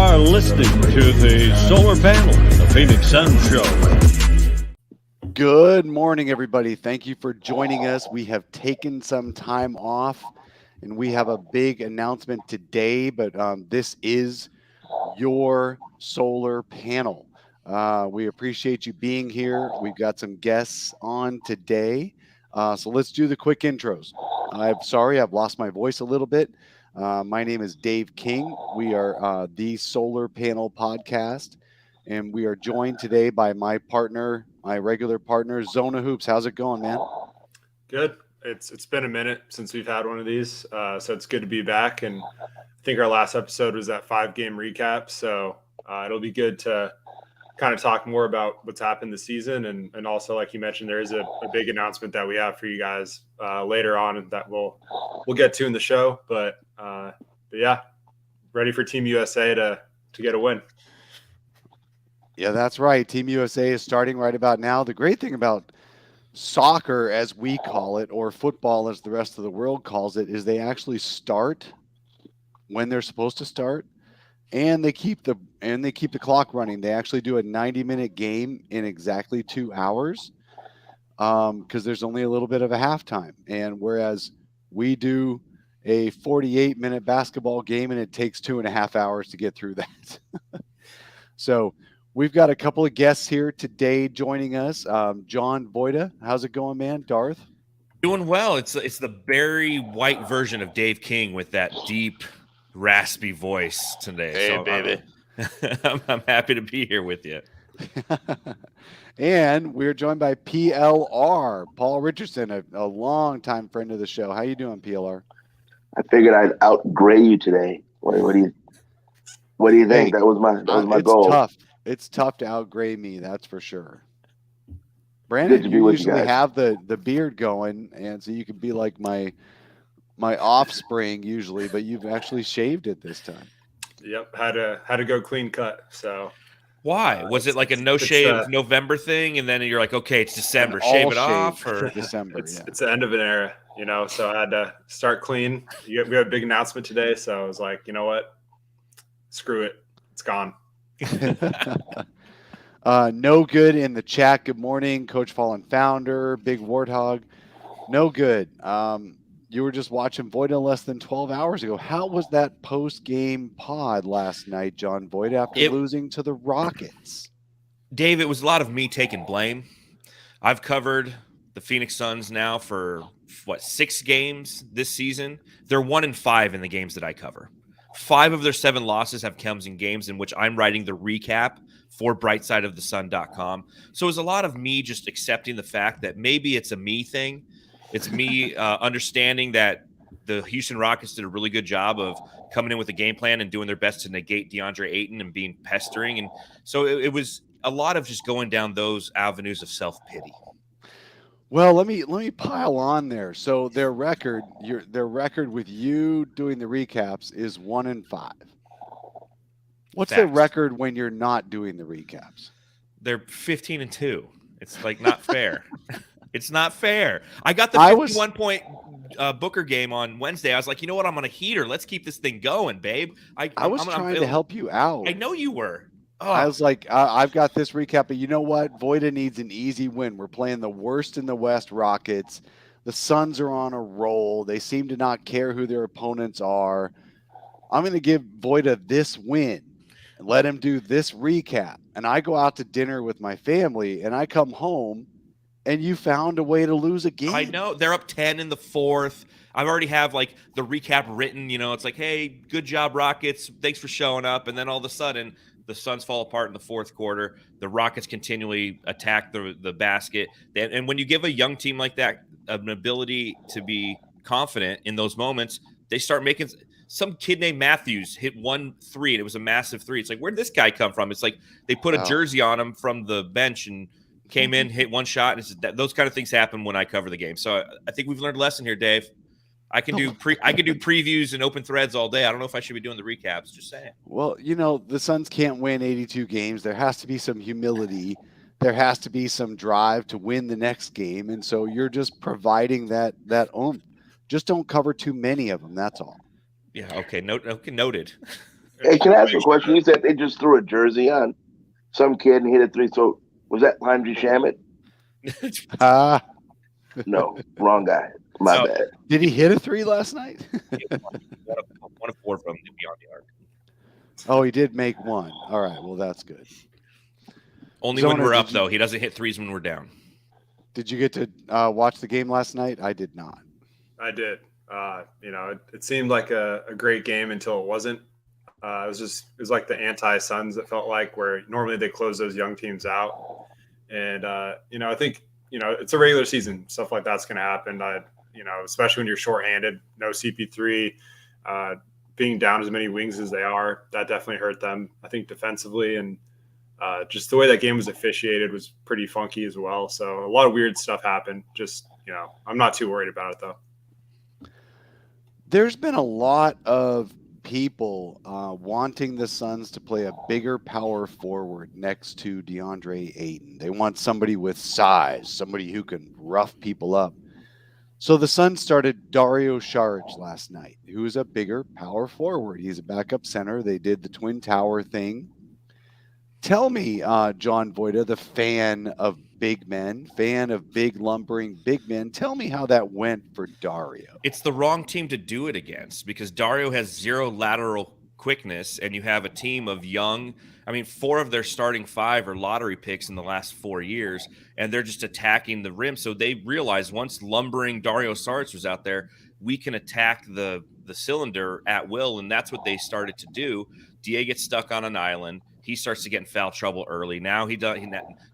are listening to the Solar Panel, the Phoenix Sun Show. Good morning, everybody. Thank you for joining us. We have taken some time off, and we have a big announcement today, but this is your solar panel. We appreciate you being here. We've got some guests on today. So let's do the quick intros. I'm sorry, I've lost my voice a little bit. My name is Dave King. We are the Solar Panel Podcast, and we are joined today by my partner, my regular partner, Zona Hoops. How's it going, man? Good. It's been a minute since we've had one of these, so it's good to be back. And I think our last episode was that 5-game recap, so it'll be good to kind of talk more about what's happened this season, and also, like you mentioned, there is a big announcement that we have for you guys later on, and that we'll get to in the show. But yeah, ready for Team USA to get a win. Yeah, that's right. Team USA is starting right about now. The great thing about soccer, as we call it, or football, as the rest of the world calls it, is they actually start when they're supposed to start. And they keep the clock running. They actually do a 90-minute game in exactly 2 hours because there's only a little bit of a halftime. And whereas we do a 48-minute basketball game and it takes 2.5 hours to get through that. So we've got a couple of guests here today joining us. John Voita, how's it going, man? Darth? Doing well. It's the Barry White version of Dave King with that deep, raspy voice today. Hey, so baby. I'm happy to be here with you. And we're joined by PLR, Paul Richardson, a longtime friend of the show. How you doing, PLR? I figured I'd outgray you today. What do you think? That was my goal. It's tough. It's tough to outgray me, that's for sure. Brandon, you usually have the beard going, and so you can be like my offspring usually, but you've actually shaved it this time. Yep, had to go clean cut. So why was it like a no shave November thing, and then you're like, okay, it's December, shave it off, or December? It's the end of an era, So I had to start clean. We have a big announcement today, so I was like, you know what, screw it, it's gone. No good in the chat. Good morning, Coach Fallen Founder, Big Warthog. No good. You were just watching Voida less than 12 hours ago. How was that post-game pod last night, John Voida, after losing to the Rockets? Dave, it was a lot of me taking blame. I've covered the Phoenix Suns now for, 6 games this season? They're 1-5 in the games that I cover. 5 of their 7 losses have come in games in which I'm writing the recap for brightsideofthesun.com. So it was a lot of me just accepting the fact that maybe it's a me thing. It's me understanding that the Houston Rockets did a really good job of coming in with a game plan and doing their best to negate DeAndre Ayton and being pestering. And so it was a lot of just going down those avenues of self-pity. Well, let me pile on there. So their record with you doing the recaps is 1-5. What's their record when you're not doing the recaps? They're 15-2. It's like not fair. It's not fair. I got the 51-point Booker game on Wednesday. I was like, you know what? I'm on a heater. Let's keep this thing going, babe. I was trying to help you out. I know you were. Oh. I was like, I've got this recap, but you know what? Voida needs an easy win. We're playing the worst in the West Rockets. The Suns are on a roll. They seem to not care who their opponents are. I'm going to give Voida this win and let him do this recap. And I go out to dinner with my family, and I come home, and you found a way to lose a game. I know. They're up 10 in the fourth. I already have like the recap written. It's like, hey, good job, Rockets. Thanks for showing up. And then all of a sudden, the Suns fall apart in the fourth quarter. The Rockets continually attack the basket. And when you give a young team like that an ability to be confident in those moments, they start making – some kid named Matthews hit 1 3, and it was a massive 3. It's like, where did this guy come from? It's like they put a jersey on him from the bench and came in, hit one shot. And those kind of things happen when I cover the game. So I think we've learned a lesson here, Dave. I can do previews and open threads all day. I don't know if I should be doing the recaps. Just saying. Well, the Suns can't win 82 games. There has to be some humility. There has to be some drive to win the next game. And so you're just providing that oomph. Just don't cover too many of them. That's all. Yeah. Okay. Noted. Hey, can I ask a question? You said they just threw a jersey on some kid and hit a three. So was that Landry Shamet? Ah, No, wrong guy. My No. bad. did he hit a 3 last night? One of 4 from beyond the arc. Oh, he did make one. All right, well that's good. Only Zona, when we're did up, you- though. He doesn't hit threes when we're down. Did you get to watch the game last night? I did not. I did. It seemed like a great game until it wasn't. It was like the anti-Suns. It felt like where normally they close those young teams out, and I think it's a regular season. Stuff like that's going to happen. Especially when you're shorthanded, no CP3, being down as many wings as they are, that definitely hurt them. I think defensively, and just the way that game was officiated was pretty funky as well. So a lot of weird stuff happened. Just I'm not too worried about it though. There's been a lot of people wanting the Suns to play a bigger power forward next to DeAndre Ayton. They want somebody with size, somebody who can rough people up. So the Suns started Dario Saric last night, who is a bigger power forward. He's a backup center. They did the Twin Tower thing. Tell me, John Voita, the fan of big men, fan of big lumbering big men, tell me how that went for Dario. It's the wrong team to do it against because Dario has 0 lateral quickness, and you have a team of young. 4 of their starting 5 are lottery picks in the last 4 years, and they're just attacking the rim. So they realized once lumbering Dario Saric was out there, we can attack the cylinder at will, and that's what they started to do. Da gets stuck on an island. He starts to get in foul trouble early. Now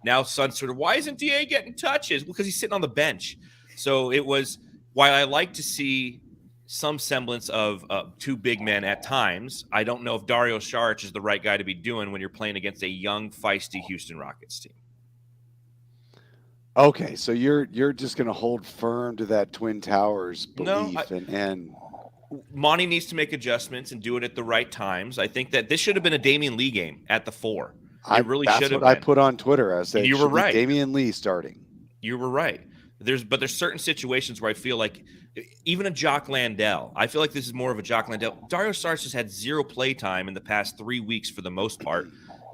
now Suns sort of, why isn't Da getting touches? Well, because he's sitting on the bench. So it was, while I like to see some semblance of 2 big men at times, I don't know if Dario Saric is the right guy to be doing when you're playing against a young, feisty Houston Rockets team. Okay, so you're just going to hold firm to that Twin Towers No, belief, and Monty needs to make adjustments and do it at the right times. I think that this should have been a Damian Lee game at the 4. It really should have been. I been. put on Twitter. I said you were right. Damian Lee starting. You were right. There's certain situations where I feel like even a Jock Landale, I feel like this is more of a Jock Landale. Dario Saric has had 0 play time in the past 3 weeks for the most part,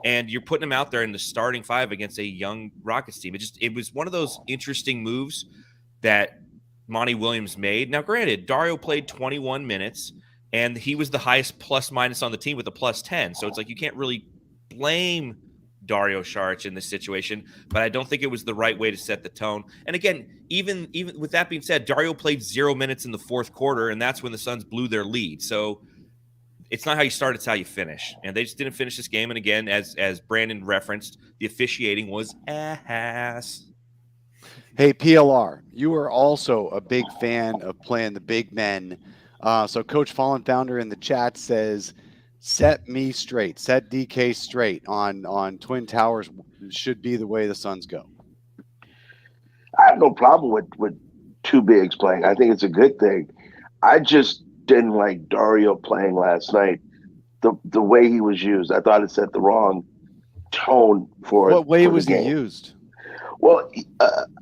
and you're putting him out there in the starting 5 against a young Rockets team. It was one of those interesting moves that Monty Williams made. Now, granted, Dario played 21 minutes, and he was the highest plus-minus on the team with a +10. So it's like you can't really blame Dario Saric in this situation, but I don't think it was the right way to set the tone. And again, even with that being said, Dario played 0 minutes in the 4th quarter, and that's when the Suns blew their lead. So it's not how you start, it's how you finish. And they just didn't finish this game. And again, as Brandon referenced, the officiating was ass. Hey, PLR, you are also a big fan of playing the big men. So Coach Fallen Founder in the chat says, set me straight, set DK straight on Twin Towers should be the way the Suns go. I have no problem with 2 bigs playing. I think it's a good thing. I just didn't like Dario playing last night. The way he was used, I thought it set the wrong tone for what way for was the he game. used? Well,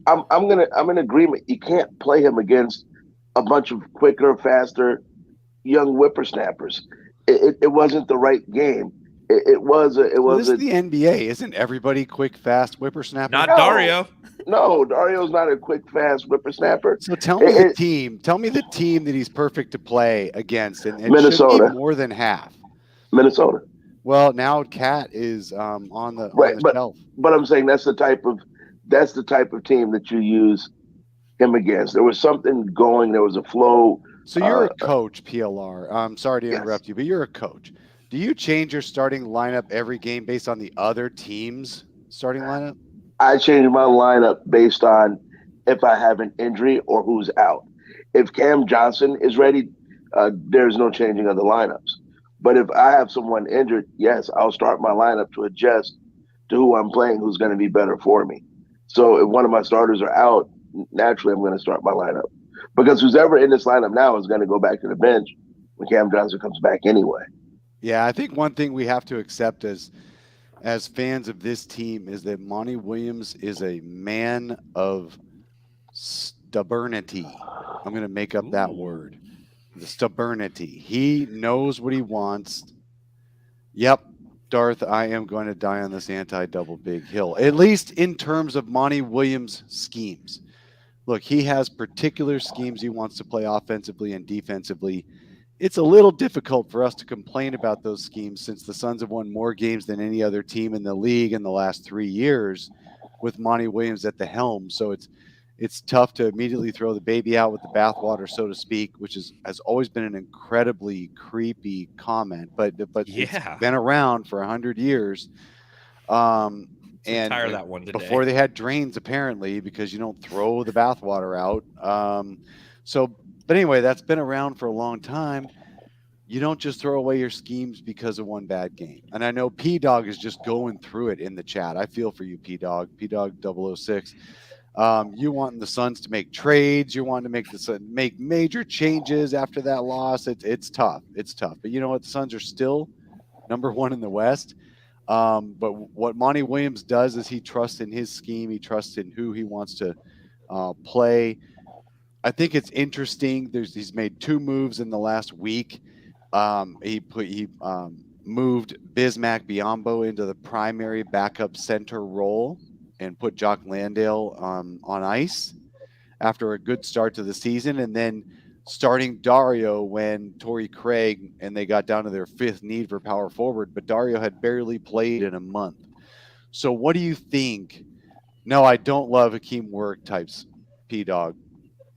I'm in agreement. You can't play him against a bunch of quicker, faster, young whippersnappers. It wasn't the right game. It was This is the NBA. Isn't everybody quick, fast whippersnapper? Not Dario. No, Dario's not a quick, fast whippersnapper. So tell me the team. Tell me the team that he's perfect to play against, and it Minnesota. should be more than half. Minnesota. Well, now Cat is on the shelf. But I'm saying that's the type of team that you use him against. There was something going. There was a flow. So you're a coach, PLR. I'm sorry to interrupt you, but you're a coach. Do you change your starting lineup every game based on the other team's starting lineup? I change my lineup based on if I have an injury or who's out. If Cam Johnson is ready, there's no changing of the lineups. But if I have someone injured, yes, I'll start my lineup to adjust to who I'm playing, who's going to be better for me. So if one of my starters are out, naturally I'm going to start my lineup. Because who's ever in this lineup now is going to go back to the bench when Cam Johnson comes back anyway. Yeah, I think one thing we have to accept as fans of this team is that Monty Williams is a man of stubbornity. I'm going to make up that word. The stubbornity. He knows what he wants. Yep. Darth, I am going to die on this anti-double big hill, at least in terms of Monty Williams' schemes. Look, he has particular schemes he wants to play offensively and defensively. It's a little difficult for us to complain about those schemes since the Suns have won more games than any other team in the league in the last 3 years with Monty Williams at the helm. So it's tough to immediately throw the baby out with the bathwater, so to speak, which has always been an incredibly creepy comment, but it's been around for 100 years. And retire that one today. Before they had drains, apparently, because you don't throw the bathwater out. But anyway, that's been around for a long time. You don't just throw away your schemes because of one bad game. And I know P-Dog is just going through it in the chat. I feel for you, P-Dog 006. You want the Suns to make trades. You want to make major changes after that loss. It's tough. It's tough. But you know what? The Suns are still number 1 in the West. But what Monty Williams does is he trusts in his scheme. He trusts in who he wants to play. I think it's interesting. He's made 2 moves in the last week. He moved Bismack Biyombo into the primary backup center role and put Jock Landale on ice after a good start to the season, and then starting Dario when Torrey Craig and they got down to their 5th need for power forward, but Dario had barely played in a month. So what do you think? No, I don't love Hakeem Work types, P-Dog.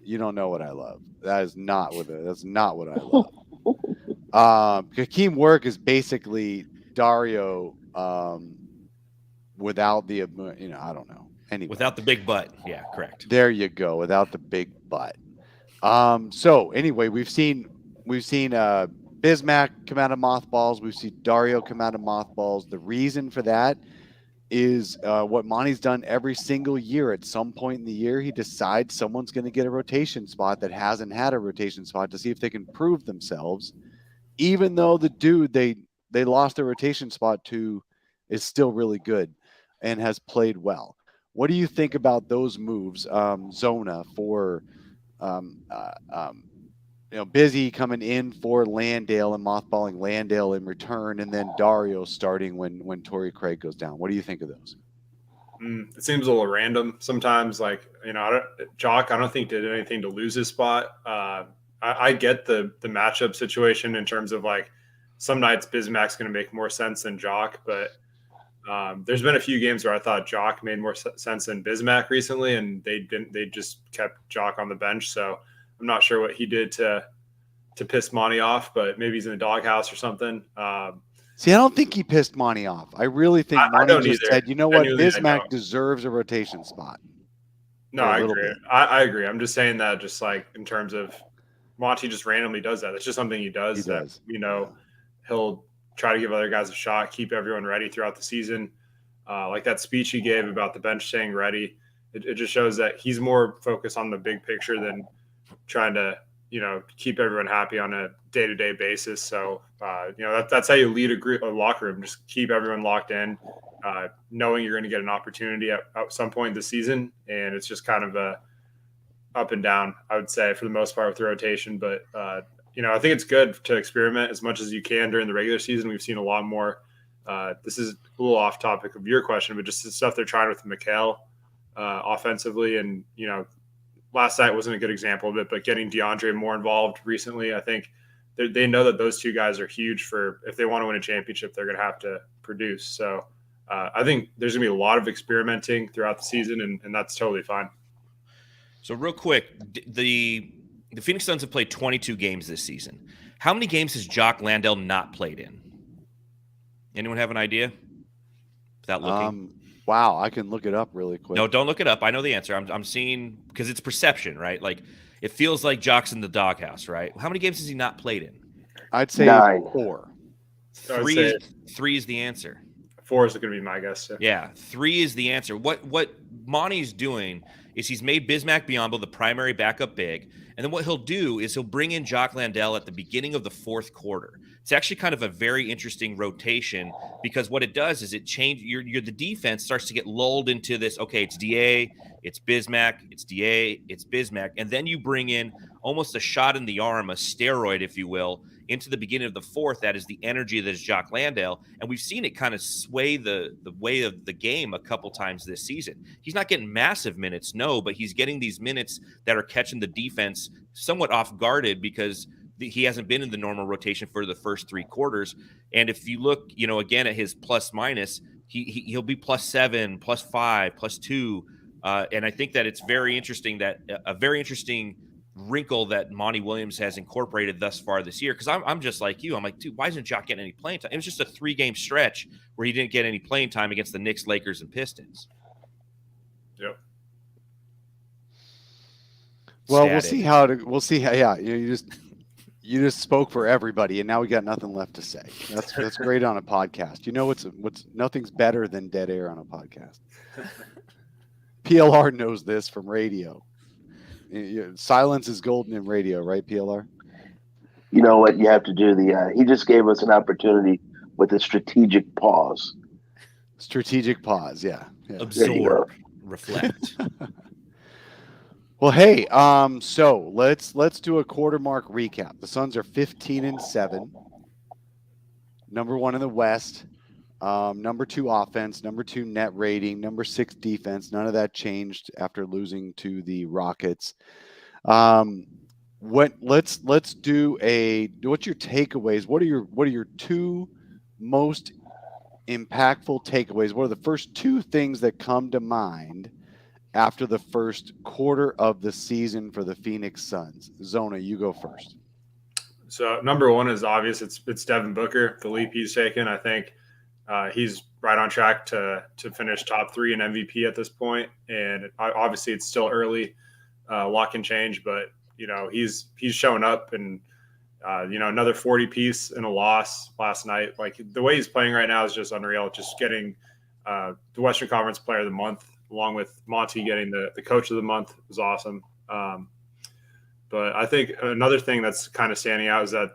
You don't know what I love. That's not what I love. Hakeem Work is basically Dario without the, I don't know. Anyway. Without the big butt. Yeah, correct. There you go. Without the big butt. So anyway, we've seen Bismack come out of mothballs. We've seen Dario come out of mothballs. The reason for that is what Monty's done every single year. At some point in the year, he decides someone's going to get a rotation spot that hasn't had a rotation spot to see if they can prove themselves, even though the dude they lost their rotation spot to is still really good and has played well. What do you think about those moves, Zona, for Busy coming in for Landale and mothballing Landale in return, and then Dario starting when Torrey Craig goes down? What do you think of those? It seems a little random sometimes. Jock, I don't think did anything to lose his spot. I get the matchup situation in terms of some nights Bismack's going to make more sense than Jock, but there's been a few games where I thought Jock made more sense than Bismack recently, and they didn't. They just kept Jock on the bench. So I'm not sure what he did to piss Monty off, but maybe he's in the doghouse or something. See, I don't think he pissed Monty off. I really think Monty just said, you know what, Bismack deserves a rotation spot. No, I agree. I agree. I'm just saying that just in terms of Monty just randomly does that. It's just something he does. He'll try to give other guys a shot, keep everyone ready throughout the season. Like that speech he gave about the bench staying ready, it just shows that he's more focused on the big picture than trying to, keep everyone happy on a day-to-day basis. So, that's how you lead a locker room. Just keep everyone locked in, knowing you're going to get an opportunity at some point this season. And it's just kind of a up and down, I would say, for the most part with the rotation. But, I think it's good to experiment as much as you can during the regular season. We've seen a lot more. This is a little off topic of your question, but just the stuff they're trying with Mikal offensively. And, last night wasn't a good example of it, but getting DeAndre more involved recently, I think they know that those two guys are huge for if they want to win a championship, they're going to have to produce. So I think there's going to be a lot of experimenting throughout the season, and that's totally fine. So real quick, the Phoenix Suns have played 22 games this season. How many games has Jock Landale not played in? Anyone have an idea? Without looking. Wow, I can look it up really quick. No, don't look it up. I know the answer. I'm seeing because it's perception, right? Like it feels like Jock's in the doghouse, right? How many games has he not played in? I'd say 9. 4. Three is the answer. 4 is going to be my guess. Yeah, 3 is the answer. What Monty's doing is he's made Bismack Biyombo the primary backup big, And then what he'll do is he'll bring in Jock Landale at the beginning of the fourth quarter. It's actually kind of a very interesting rotation because what it does is it changes the defense starts to get lulled into this. Okay, it's DA, it's Bismack, it's DA, it's Bismack. And then you bring in almost a shot in the arm, a steroid, if you will, into the beginning of the fourth. That is the energy that is Jock Landale. And we've seen it kind of sway the way of the game a couple times this season. He's not getting massive minutes, no, but he's getting these minutes that are catching the defense somewhat off guarded because he hasn't been in the normal rotation for the first three quarters. And if you look, again at his plus minus, he'll be +7, +5, +2. And I think that it's very interesting that a very interesting wrinkle that Monty Williams has incorporated thus far this year. Because I'm just like you. I'm like, dude, why isn't Jock getting any playing time? It was just a 3-game stretch where he didn't get any playing time against the Knicks, Lakers, and Pistons. Yep. Well, we'll see how. Yeah, you just spoke for everybody, and now we got nothing left to say. That's great on a podcast. What's nothing's better than dead air on a podcast. PLR knows this from radio. Silence is golden in radio, right, PLR? You know what you have to do? He just gave us an opportunity with a strategic pause. Strategic pause, yeah. Absorb, reflect. Well, hey, so let's do a quarter mark recap. The Suns are 15-7, number 1 in the West, number 2 offense, number 2 net rating, number 6 defense. None of that changed after losing to the Rockets. Let's do what's your takeaways? What are your 2 most impactful takeaways? What are the first 2 things that come to mind after the first quarter of the season for the Phoenix Suns? Zona, you go first. So number 1 is obvious. It's Devin Booker, the leap he's taken. I think he's right on track to finish top 3 in MVP at this point. And obviously it's still early, lock and change, but he's shown up and another 40 piece in a loss last night. Like the way he's playing right now is just unreal. Just getting the Western Conference Player of the Month, along with Monty getting the Coach of the Month, was awesome. But I think another thing that's kind of standing out is that,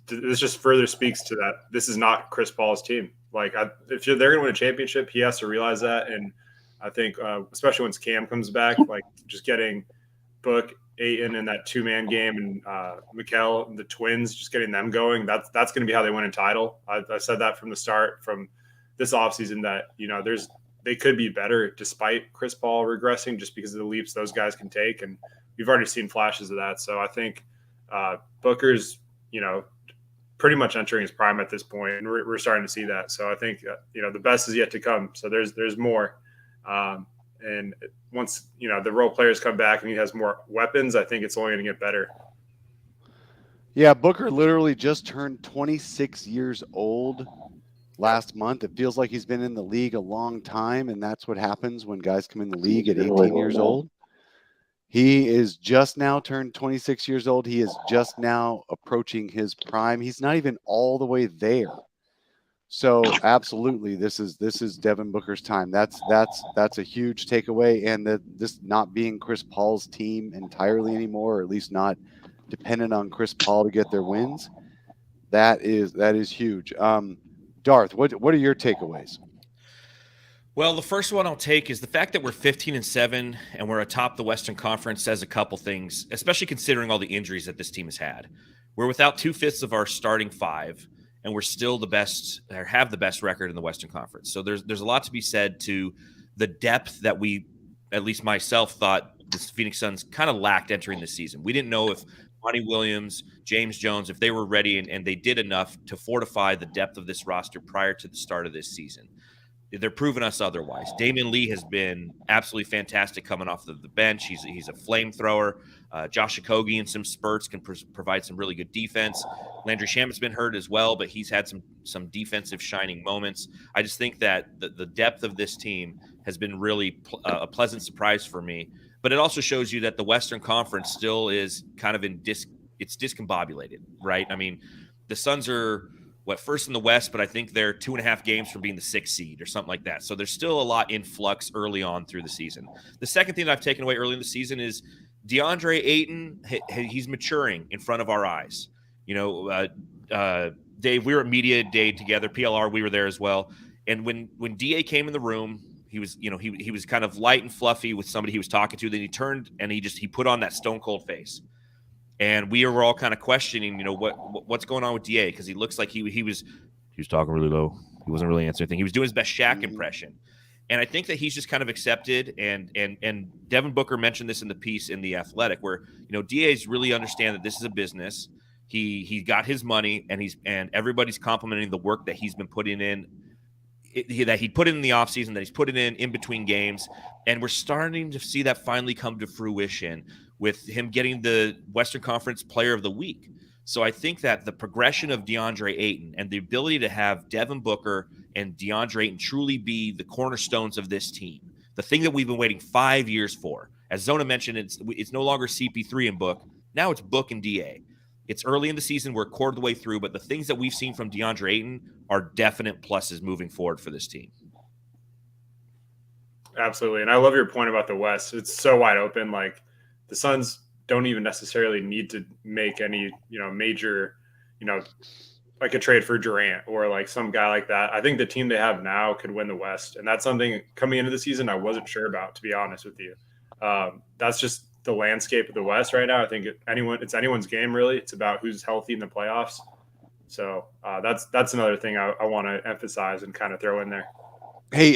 this just further speaks to that this is not Chris Paul's team. Like if they're going to win a championship, he has to realize that. And I think especially once Cam comes back, like just getting Book, Ayton in that 2-man game and Mikal, the twins, just getting them going, that's going to be how they win a title. I said that from the start, from this offseason, that they could be better despite Chris Paul regressing, just because of the leaps those guys can take. And we've already seen flashes of that. So I think Booker's, pretty much entering his prime at this point, and we're starting to see that. So I think, the best is yet to come. So there's more. And once, the role players come back and he has more weapons, I think it's only going to get better. Yeah, Booker literally just turned 26 years old last month. It feels like he's been in the league a long time, and that's what happens when guys come in the league at 18 years old. He is just now turned 26 years old. He is just now approaching his prime. He's not even all the way there. So absolutely, this is Devin Booker's time. That's a huge takeaway, and this not being Chris Paul's team entirely anymore, or at least not dependent on Chris Paul to get their wins. That is huge. Darth, what are your takeaways? Well, the first one I'll take is the fact that we're 15-7 and we're atop the Western Conference says a couple things, especially considering all the injuries that this team has had. We're without 2/5 of our starting 5, and we're still the best, or have the best record in the Western Conference. So there's a lot to be said to the depth that we, at least myself, thought the Phoenix Suns kind of lacked entering the season. We didn't know if Monty Williams, James Jones, if they were ready, and they did enough to fortify the depth of this roster prior to the start of this season. They're proving us otherwise. Damian Lee has been absolutely fantastic coming off the bench. He's a flamethrower. Josh Okogie in some spurts can provide some really good defense. Landry Shamet's been hurt as well, but he's had some defensive shining moments. I just think that the depth of this team has been really a pleasant surprise for me. But it also shows you that the Western Conference still is kind of it's discombobulated, right? I mean, the Suns are first in the West, but I think they're 2.5 games from being the 6th seed or something like that. So there's still a lot in flux early on through the season. The second thing that I've taken away early in the season is DeAndre Ayton, he's maturing in front of our eyes. You know, Dave, we were at media day together. PLR, we were there as well. And when DA came in the room, he was, you know, he was kind of light and fluffy with somebody he was talking to. Then he turned and he put on that stone cold face. And we were all kind of questioning, you know, what's going on with DA, because he looks like he was talking really low. He wasn't really answering anything. He was doing his best Shaq impression. And I think that he's just kind of accepted. And Devin Booker mentioned this in the piece in The Athletic, where, you know, DA's really understand that this is a business. He got his money, and everybody's complimenting the work that he's been putting in, that he put in the offseason, that he's put it in between games. And we're starting to see that finally come to fruition with him getting the Western Conference Player of the Week. So I think that the progression of DeAndre Ayton and the ability to have Devin Booker and DeAndre Ayton truly be the cornerstones of this team, the thing that we've been waiting 5 years for. As Zona mentioned, it's no longer CP3 and Book. Now it's Book and DA. It's early in the season. We're a quarter of the way through, but the things that we've seen from DeAndre Ayton are definite pluses moving forward for this team. Absolutely. And I love your point about the West. It's so wide open. Like, the Suns don't even necessarily need to make any, you know, major, you know, like a trade for Durant or like some guy like that. I think the team they have now could win the West. And that's something coming into the season I wasn't sure about, to be honest with you. That's just the landscape of the West right now. I think it's anyone's game, really. It's about who's healthy in the playoffs. So that's another thing I want to emphasize and kind of throw in there. Hey,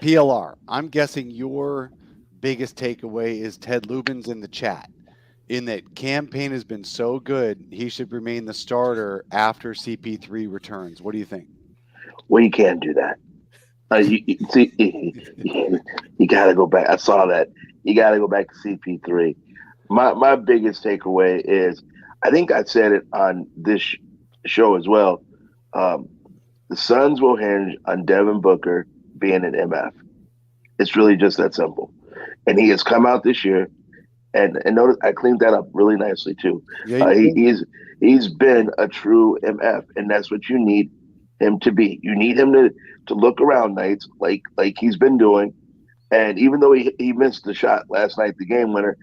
PLR, I'm guessing your biggest takeaway is Ted Lubin's in the chat, in that Cam Payne has been so good, he should remain the starter after CP3 returns. What do you think? Well, you can't do that. You got to go back. I saw that. You got to go back to CP3. My biggest takeaway is, I think I said it on this show as well, the Suns will hinge on Devin Booker being an MF. It's really just that simple. And he has come out this year, and notice I cleaned that up really nicely too. Yeah, he's been a true MF, and that's what you need him to be. You need him to look around nights like he's been doing. And even though he missed the shot last night, the game winner,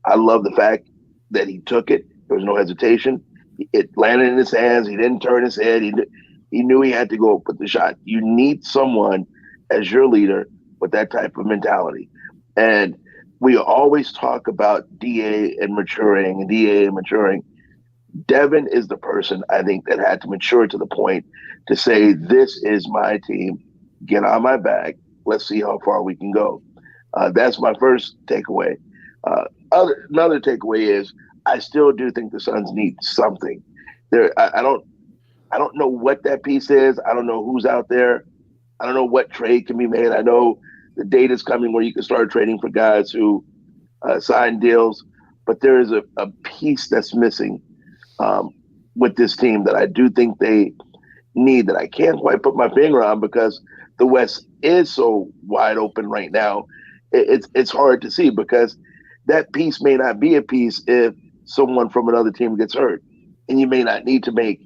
I love the fact that he took it. There was no hesitation. It landed in his hands. He didn't turn his head. He knew he had to go put the shot. You need someone as your leader with that type of mentality. And we always talk about DA and maturing. Devin is the person, I think, that had to mature to the point to say, this is my team. Get on my back. Let's see how far we can go. That's my first takeaway. Another takeaway is, I still do think the Suns need something. I don't know what that piece is. I don't know who's out there. I don't know what trade can be made. I know the date is coming where you can start trading for guys who sign deals, but there is a piece that's missing with this team that I do think they need, that I can't quite put my finger on, because the West is so wide open right now. It's hard to see, because that piece may not be a piece if someone from another team gets hurt, and you may not need to make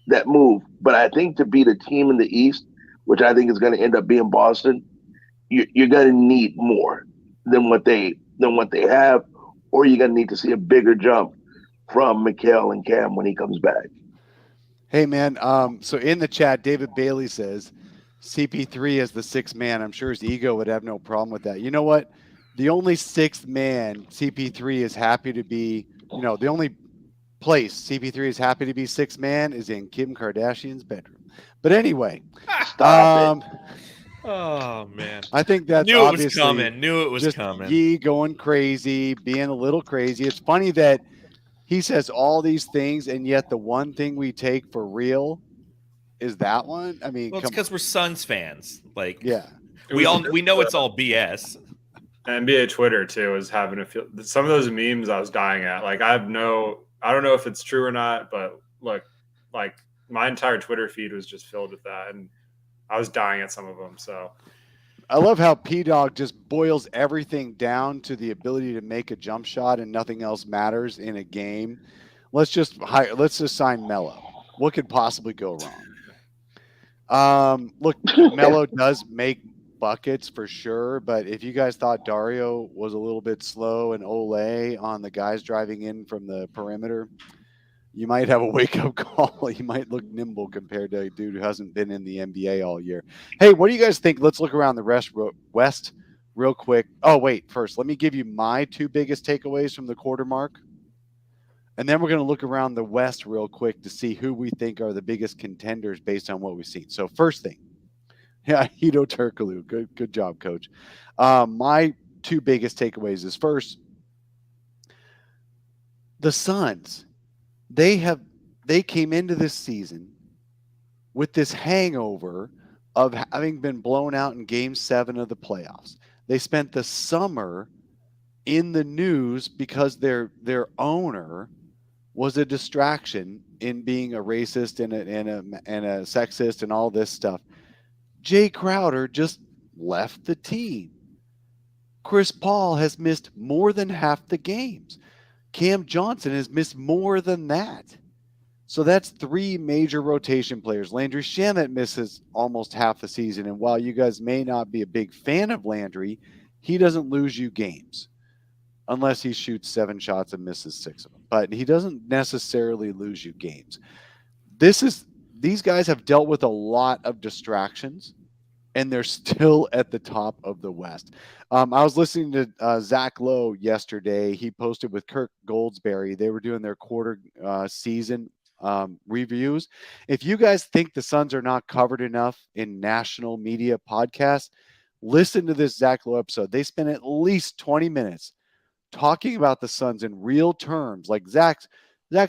that move. But I think to be the team in the East, which I think is going to end up being Boston, you're going to need more than what they have, or you're going to need to see a bigger jump from Mikal and Cam when he comes back. Hey, man. So in the chat, David Bailey says CP3 as the sixth man. I'm sure his ego would have no problem with that. You know what? The only sixth man CP3 is happy to be, the only place CP3 is happy to be sixth man is in Kim Kardashian's bedroom. But anyway, Stop it. Oh man, I think that's Knew it was just coming. Yee going crazy, being a little crazy. It's funny that he says all these things, and yet the one thing we take for real is that one. I mean, Well, it's because we're Suns fans. Like, yeah, we know it's all BS. NBA Twitter too is having some of those memes I was dying at. Like, I don't know if it's true or not, but look, like, my entire Twitter feed was just filled with that, and I was dying at some of them. So I love how P-Dog just boils everything down to the ability to make a jump shot, and nothing else matters in a game. Let's just sign Melo. What could possibly go wrong? Look, Melo does make buckets for sure. But if you guys thought Dario was a little bit slow and Ole on the guys driving in from the perimeter, you might have a wake-up call. You might look nimble compared to a dude who hasn't been in the NBA all year. Hey, what do you guys think? Let's look around the West real quick. Oh, wait. First, let me give you my two biggest takeaways from the quarter mark. And then we're going to look around the West real quick to see who we think are the biggest contenders based on what we've seen. So first thing, Hito Turkoglu. Good job, Coach. My two biggest takeaways is first, the Suns. They came into this season with this hangover of having been blown out in Game 7 of the playoffs. They spent the summer in the news because their owner was a distraction in being a racist and a sexist and all this stuff. Jay Crowder just left the team. Chris Paul has missed more than half the games. Cam Johnson has missed more than that. So that's three major rotation players. Landry Shamet misses almost half the season. And while you guys may not be a big fan of Landry, he doesn't lose you games unless he shoots 7 shots and misses 6 of them. But he doesn't necessarily lose you games. These guys have dealt with a lot of distractions, and they're still at the top of the West. I was listening to Zach Lowe yesterday. He posted with Kirk Goldsberry. They were doing their quarter season reviews. If you guys think the Suns are not covered enough in national media podcasts, listen to this Zach Lowe episode. They spent at least 20 minutes talking about the Suns in real terms. Like Zach's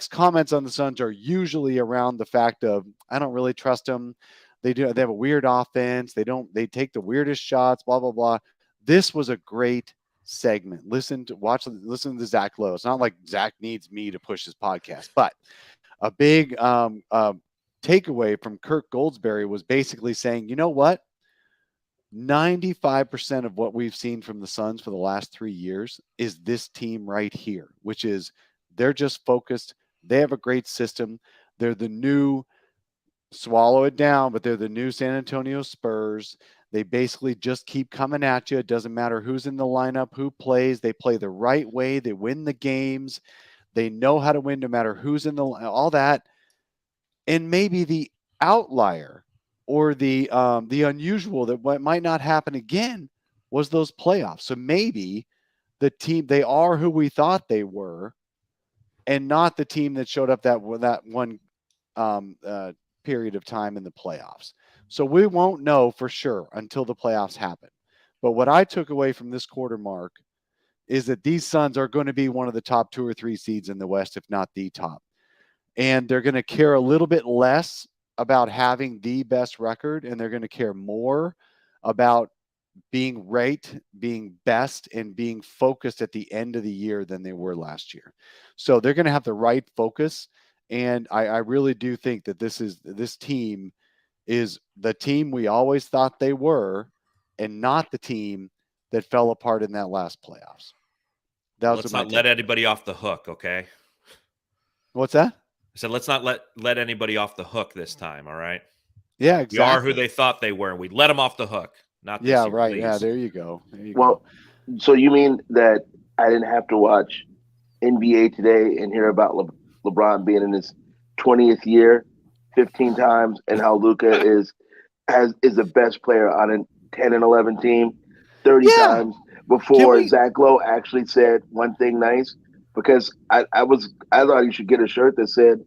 comments on the Suns are usually around the fact of, I don't really trust them. They have a weird offense. They take the weirdest shots, blah, blah, blah. This was a great segment. Listen to Zach Lowe. It's not like Zach needs me to push his podcast, but a big takeaway from Kirk Goldsberry was basically saying, you know what? 95% of what we've seen from the Suns for the last 3 years is this team right here, which is they're just focused. They have a great system. They're the new, swallow it down, but they're the new San Antonio Spurs. They basically just keep coming at you. It doesn't matter who's in the lineup, who plays. They play the right way. They win the games. They know how to win no matter who's in all that. And maybe the outlier or the unusual that might not happen again was those playoffs. So maybe the team, they are who we thought they were, and not the team that showed up that one period of time in the playoffs. So we won't know for sure until the playoffs happen. But what I took away from this quarter mark is that these Suns are going to be one of the top 2 or 3 seeds in the West, if not the top. And they're going to care a little bit less about having the best record, and they're going to care more about being right, being best, and being focused at the end of the year than they were last year. So they're going to have the right focus. And I really do think that this team is the team we always thought they were, and not the team that fell apart in that last playoffs. Let's not let anybody off the hook, okay? What's that? I said, let's not let anybody off the hook this time, all right? Yeah, exactly. We are who they thought they were. We let them off the hook. Not this year, right. please. Yeah, there you go. So you mean that I didn't have to watch NBA Today and hear about LeBron being in his 20th year 15 times, and how Luka is the best player on a 10 and 11 team 30 times before Zach Lowe actually said one thing nice? Because I thought you should get a shirt that said,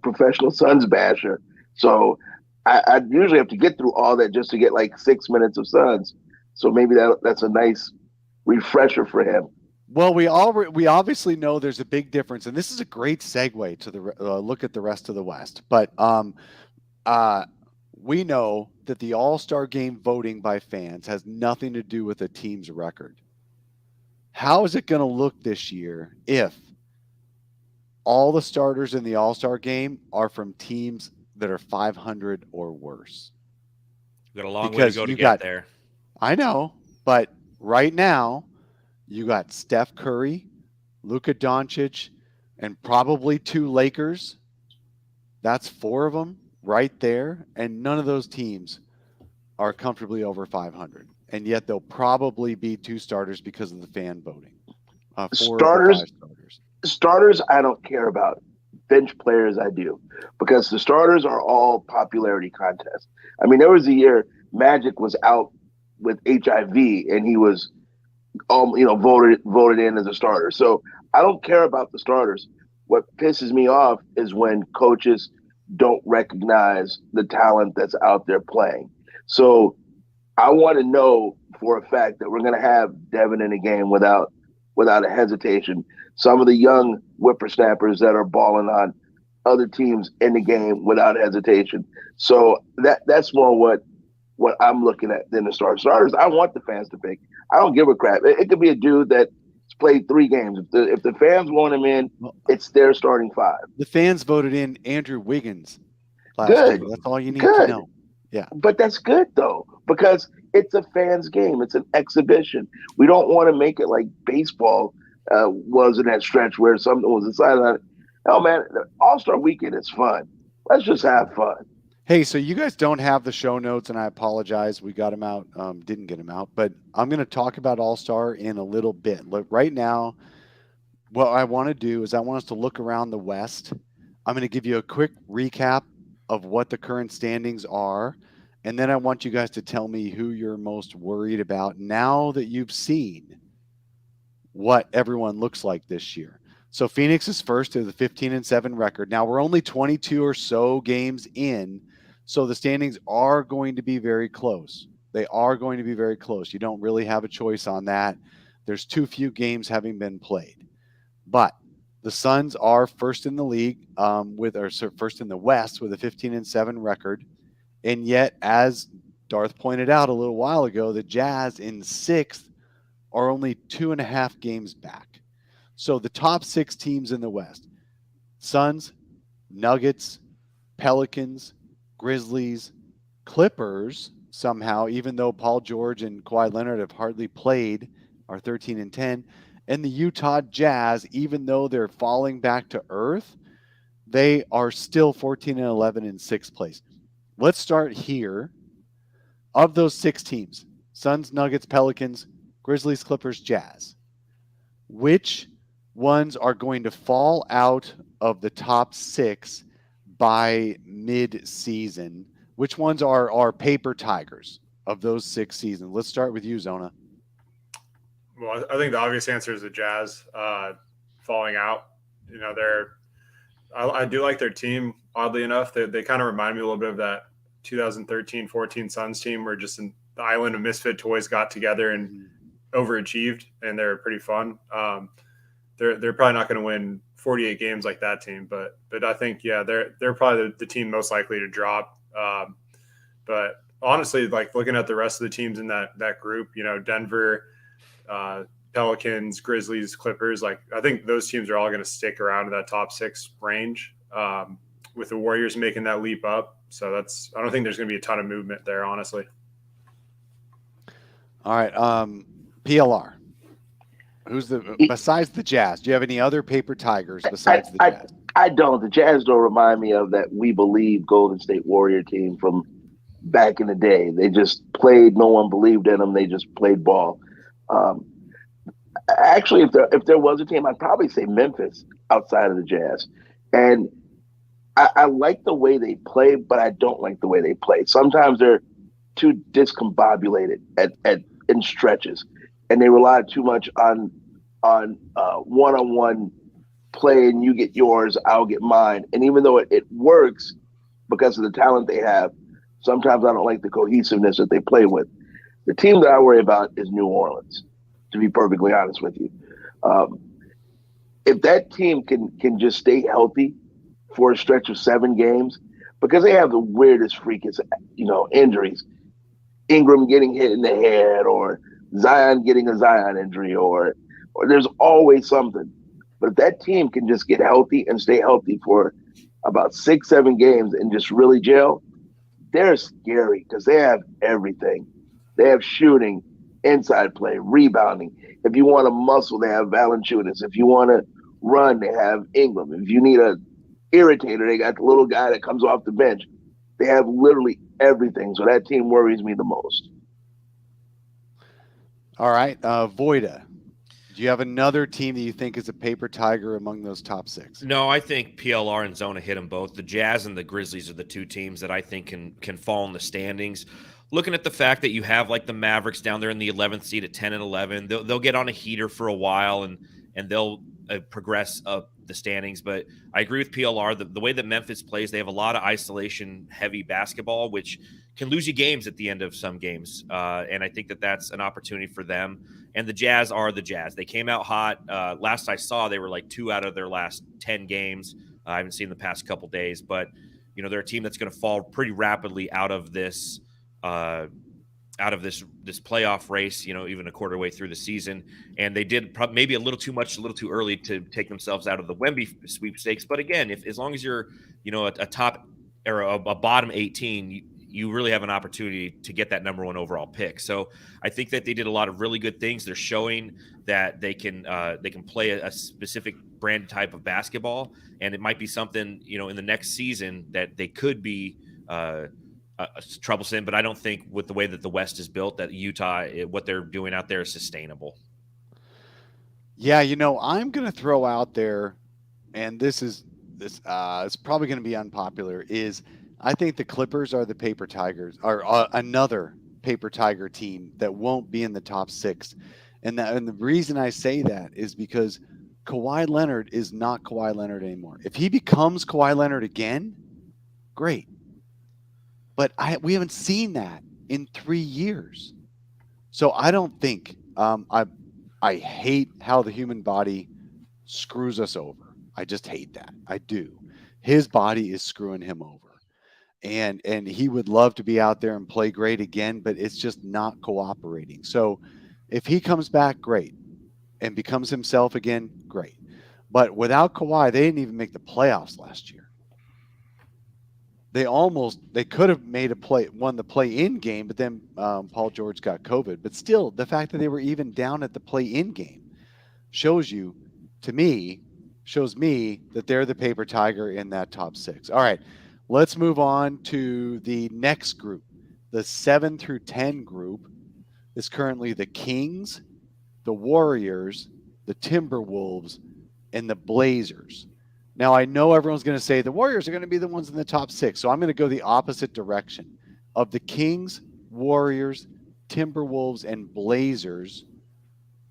professional Suns basher. So I usually have to get through all that just to get like 6 minutes of Suns. So maybe that's a nice refresher for him. Well, we obviously know there's a big difference, and this is a great segue to the look at the rest of the West. But we know that the All-Star Game voting by fans has nothing to do with a team's record. How is it going to look this year if all the starters in the All-Star Game are from teams that are 500 or worse? We've got a long way to go to get there. I know, but right now, you got Steph Curry, Luka Doncic, and probably 2 Lakers. That's 4 of them right there, and none of those teams are comfortably over 500, and yet they'll probably be 2 starters because of the fan voting. 4 of the 5 starters. Starters, I don't care about. Bench players, I do, because the starters are all popularity contests. I mean, there was a year Magic was out with HIV, and he was, voted in as a starter. So I don't care about the starters. What pisses me off is when coaches don't recognize the talent that's out there playing. So I want to know for a fact that we're going to have Devin in a game without a hesitation. Some of the young whippersnappers that are balling on other teams in the game without hesitation. So that's more what I'm looking at than the starters. I want the fans to pick. I don't give a crap. It could be a dude that's played 3 games. If the fans want him in, it's their starting 5. The fans voted in Andrew Wiggins last Good. year. That's all you need to know. Yeah. But that's good, though, because it's a fans game. It's an exhibition. We don't want to make it like baseball was in that stretch where something was decided on it. Oh, man, All-Star Weekend is fun. Let's just have fun. Hey, so you guys don't have the show notes, and I apologize. We got them out, didn't get them out, but I'm going to talk about All-Star in a little bit. Look, right now, what I want to do is I want us to look around the West. I'm going to give you a quick recap of what the current standings are, and then I want you guys to tell me who you're most worried about now that you've seen what everyone looks like this year. So Phoenix is first to the 15-7 record. Now we're only 22 or so games in, so the standings are going to be very close. They are going to be very close. You don't really have a choice on that. There's too few games having been played. But the Suns are first in the league first in the West with a 15-7 record. And yet, as Darth pointed out a little while ago, the Jazz in 6th are only 2.5 games back. So the top 6 teams in the West: Suns, Nuggets, Pelicans, Grizzlies, Clippers, somehow, even though Paul George and Kawhi Leonard have hardly played, are 13-10. And the Utah Jazz, even though they're falling back to earth, they are still 14-11 in 6th place. Let's start here. Of those 6 teams, Suns, Nuggets, Pelicans, Grizzlies, Clippers, Jazz, which ones are going to fall out of the top 6 by mid-season? Which ones are paper tigers of those 6 seasons? Let's start with you, Zona. Well, I think the obvious answer is the Jazz falling out. I do like their team, oddly enough. They kind of remind me a little bit of that 2013-14 Suns team where just the island of misfit toys got together and overachieved, and they're pretty fun. They're probably not going to win 48 games like that team, but I think, they're probably the team most likely to drop. But honestly, like looking at the rest of the teams in that group, Denver, Pelicans, Grizzlies, Clippers, like I think those teams are all going to stick around in that top 6 range, with the Warriors making that leap up. So I don't think there's going to be a ton of movement there, honestly. All right. PLR. Besides the Jazz, do you have any other paper tigers besides the Jazz? I don't. The Jazz don't remind me of that We Believe Golden State Warrior team from back in the day. They just played. No one believed in them. They just played ball. Actually, if there was a team, I'd probably say Memphis outside of the Jazz. And I like the way they play, but I don't like the way they play. Sometimes they're too discombobulated in stretches, and they rely too much on one-on-one play, and you get yours, I'll get mine. And even though it works because of the talent they have, sometimes I don't like the cohesiveness that they play with. The team that I worry about is New Orleans, to be perfectly honest with you. If that team can just stay healthy for a stretch of 7 games, because they have the weirdest, freakiest, injuries. Ingram getting hit in the head, or Zion getting a Zion injury, or there's always something. But if that team can just get healthy and stay healthy for about 6-7 games and just really gel, they're scary because they have everything. They have shooting, inside play, rebounding. If you want to muscle, they have Valanciunas. If you want to run, they have Ingram. If you need a irritator, they got the little guy that comes off the bench. They have literally everything. So that team worries me the most. All right. Voida, do you have another team that you think is a paper tiger among those top 6? No, I think PLR and Zona hit them both. The Jazz and the Grizzlies are the 2 teams that I think can fall in the standings. Looking at the fact that you have like the Mavericks down there in the 11th seed at 10 and 11, they'll get on a heater for a while and they'll progress up the standings. But I agree with PLR. The way that Memphis plays, they have a lot of isolation heavy basketball, which can lose you games at the end of some games. And I think that that's an opportunity for them. And the Jazz are the Jazz. They came out hot. Last I saw, they were like 2 out of their last 10 games. I haven't seen the past couple days, but they're a team that's going to fall pretty rapidly out of this playoff race. Even a quarter way through the season, and they did maybe a little too much, a little too early to take themselves out of the Wemby sweepstakes. But again, as long as you're a top or a bottom 18. You really have an opportunity to get that number 1 overall pick. So I think that they did a lot of really good things. They're showing that they can play a specific brand type of basketball, and it might be something in the next season that they could be troublesome. But I don't think with the way that the West is built that Utah, what they're doing out there is sustainable. Yeah, I'm going to throw out there, and this it's probably going to be unpopular, is I think the Clippers are the paper tigers, or another paper tiger team that won't be in the top 6. And the reason I say that is because Kawhi Leonard is not Kawhi Leonard anymore. If he becomes Kawhi Leonard again, great. But we haven't seen that in 3 years. So I don't think I hate how the human body screws us over. I just hate that. I do. His body is screwing him over. And he would love to be out there and play great again, but it's just not cooperating. So if he comes back, great, and becomes himself again, great. But without Kawhi, they didn't even make the playoffs last year. They could have won the play-in game, but then Paul George got COVID. But still, the fact that they were even down at the play-in game shows me that they're the paper tiger in that top 6. All right. Let's move on to the next group. The 7 through 10 group is currently the Kings, the Warriors, the Timberwolves, and the Blazers. Now, I know everyone's going to say the Warriors are going to be the ones in the top 6, so I'm going to go the opposite direction. Of the Kings, Warriors, Timberwolves, and Blazers,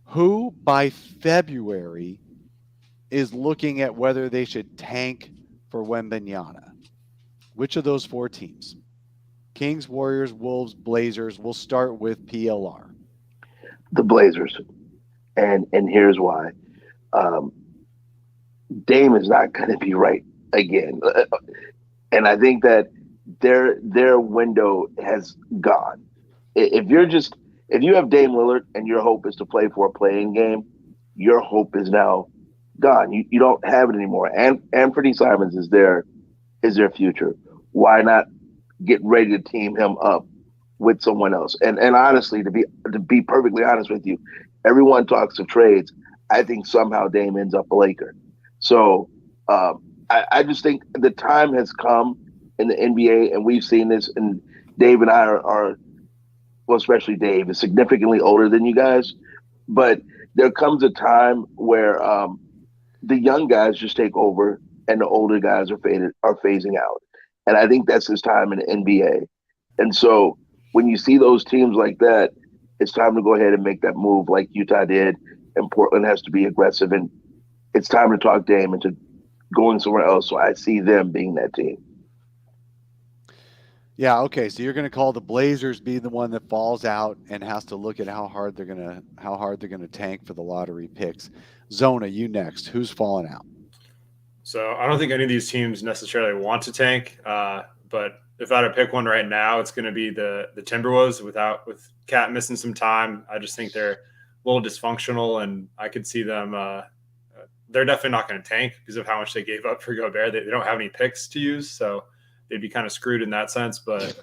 who by February is looking at whether they should tank for Wembanyama? Which of those 4 teams? Kings, Warriors, Wolves, Blazers. We'll start with PLR. The Blazers. And here's why. Dame is not going to be right again. And I think that their window has gone. If you have Dame Lillard and your hope is to play for a playing game, your hope is now gone. You don't have it anymore. And Anthony Simons is their future. Why not get ready to team him up with someone else? And honestly, to be perfectly honest with you, everyone talks of trades. I think somehow Dame ends up a Laker. So I just think the time has come in the NBA, and we've seen this. And Dave and I are well, especially Dave, is significantly older than you guys. But there comes a time where the young guys just take over, and the older guys are phasing out. And I think that's his time in the NBA. And so when you see those teams like that, it's time to go ahead and make that move like Utah did, and Portland has to be aggressive. And it's time to talk Dame into going somewhere else. So I see them being that team. Yeah, okay. So you're going to call the Blazers being the one that falls out and has to look at how hard they're going to tank for the lottery picks. Zona, you next. Who's falling out? So I don't think any of these teams necessarily want to tank, but if I had to pick one right now, it's going to be the Timberwolves. With Cat missing some time, I just think they're a little dysfunctional, and I could see them. They're definitely not going to tank because of how much they gave up for Gobert. They don't have any picks to use, so they'd be kind of screwed in that sense. But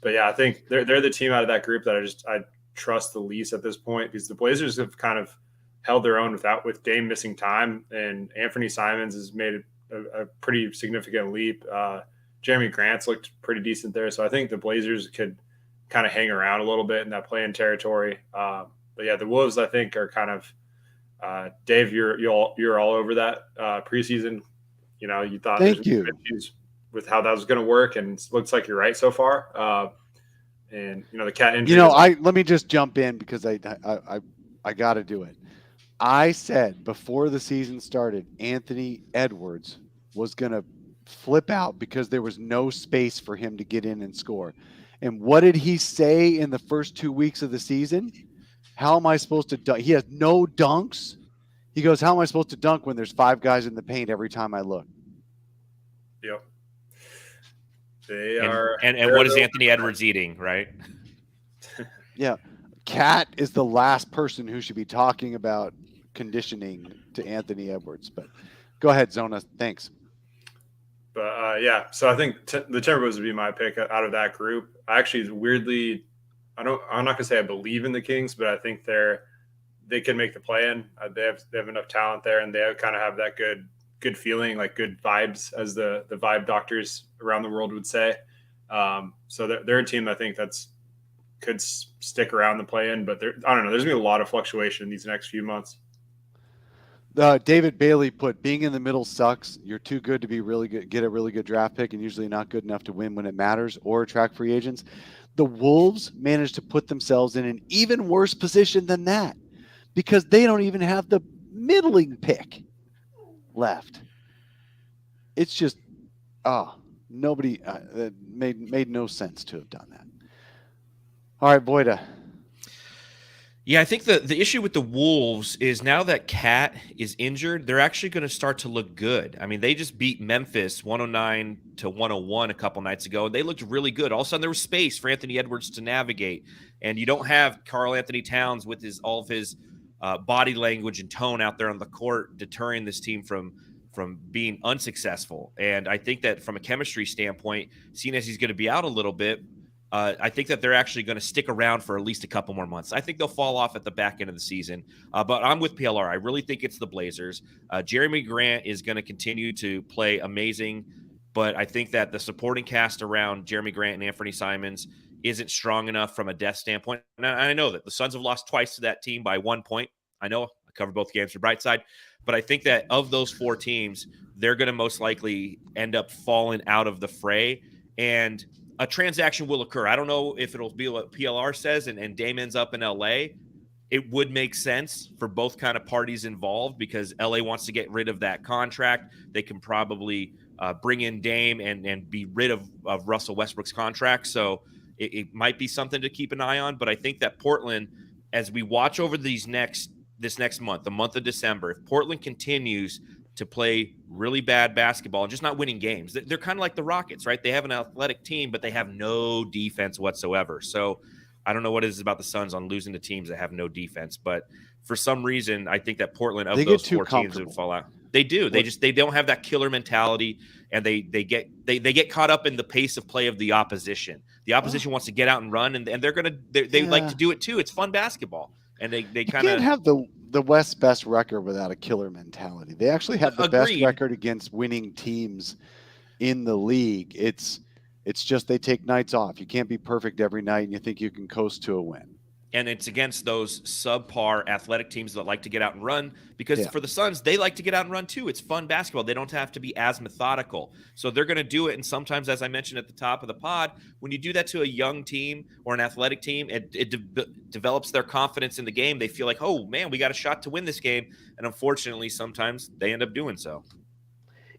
yeah, I think they're the team out of that group that I trust the least at this point, because the Blazers have kind of held their own with Dame missing time, and Anthony Simons has made a pretty significant leap Jeremy Grant's looked pretty decent there. So I think the Blazers could kind of hang around a little bit in that play-in territory. But yeah, the Wolves, I think, are kind of Dave, you're all over that preseason. You thought Thank you. issues with how that was going to work, and it looks like you're right so far. And the cat injury. Let me just jump in because I got to do it. I said before the season started, Anthony Edwards was going to flip out because there was no space for him to get in and score. And what did he say in the first 2 weeks of the season? How am I supposed to dunk? He has no dunks. He goes, how am I supposed to dunk when there's 5 guys in the paint every time I look? Yep. And what is Anthony Edwards eating, right? Yeah. Cat is the last person who should be talking about conditioning to Anthony Edwards. But go ahead, Zona. Thanks. But yeah, so I think the Timberwolves would be my pick out of that group. I actually weirdly, I'm not gonna say I believe in the Kings, but I think they can make the play-in. They have enough talent there, and they kind of have that good feeling, like good vibes, as the vibe doctors around the world would say. So they're a team I think could stick around the play-in, but I don't know. There's gonna be a lot of fluctuation in these next few months. David Bailey put, being in the middle sucks. You're too good to be really good, get a really good draft pick, and usually not good enough to win when it matters or attract free agents. The Wolves managed to put themselves in an even worse position than that because they don't even have the middling pick left. It's just, nobody that made no sense to have done that. All right, Voita. Yeah, I think the issue with the Wolves is now that Cat is injured, they're actually going to start to look good. I mean, they just beat Memphis 109-101 a couple nights ago, and they looked really good. All of a sudden, there was space for Anthony Edwards to navigate, and you don't have Karl Anthony Towns with all of his body language and tone out there on the court deterring this team from being unsuccessful. And I think that from a chemistry standpoint, seeing as he's going to be out a little bit, I think that they're actually going to stick around for at least a couple more months. I think they'll fall off at the back end of the season, but I'm with PLR. I really think it's the Blazers. Jeremy Grant is going to continue to play amazing, but I think that the supporting cast around Jeremy Grant and Anthony Simons isn't strong enough from a depth standpoint. And I know that the Suns have lost twice to that team by 1 point. I know I covered both games for Brightside, but I think that of those 4 teams, they're going to most likely end up falling out of the fray, and a transaction will occur. I don't know if it'll be what PLR says and Dame ends up in LA. It would make sense for both kind of parties involved because LA wants to get rid of that contract. They can probably bring in Dame and be rid of Russell Westbrook's contract. So it might be something to keep an eye on. But I think that Portland, as we watch over this next month, the month of December, if Portland continues to play really bad basketball and just not winning games. They're kind of like the Rockets, right? They have an athletic team, but they have no defense whatsoever. So I don't know what it is about the Suns on losing to teams that have no defense, but for some reason, I think that Portland, of those 4 teams, would fall out. They do. They don't have that killer mentality, and they get caught up in the pace of play of the opposition. The opposition wants to get out and run, and they like to do it too. It's fun basketball, and they kind of can't have the West's best record without a killer mentality. They actually have the best record against winning teams in the league. It's just they take nights off. You can't be perfect every night, and you think you can coast to a win. And it's against those subpar athletic teams that like to get out and run because for the Suns, they like to get out and run too. It's fun basketball. They don't have to be as methodical. So they're going to do it. And sometimes, as I mentioned at the top of the pod, when you do that to a young team or an athletic team, it develops their confidence in the game. They feel like, oh, man, we got a shot to win this game. And unfortunately, sometimes they end up doing so.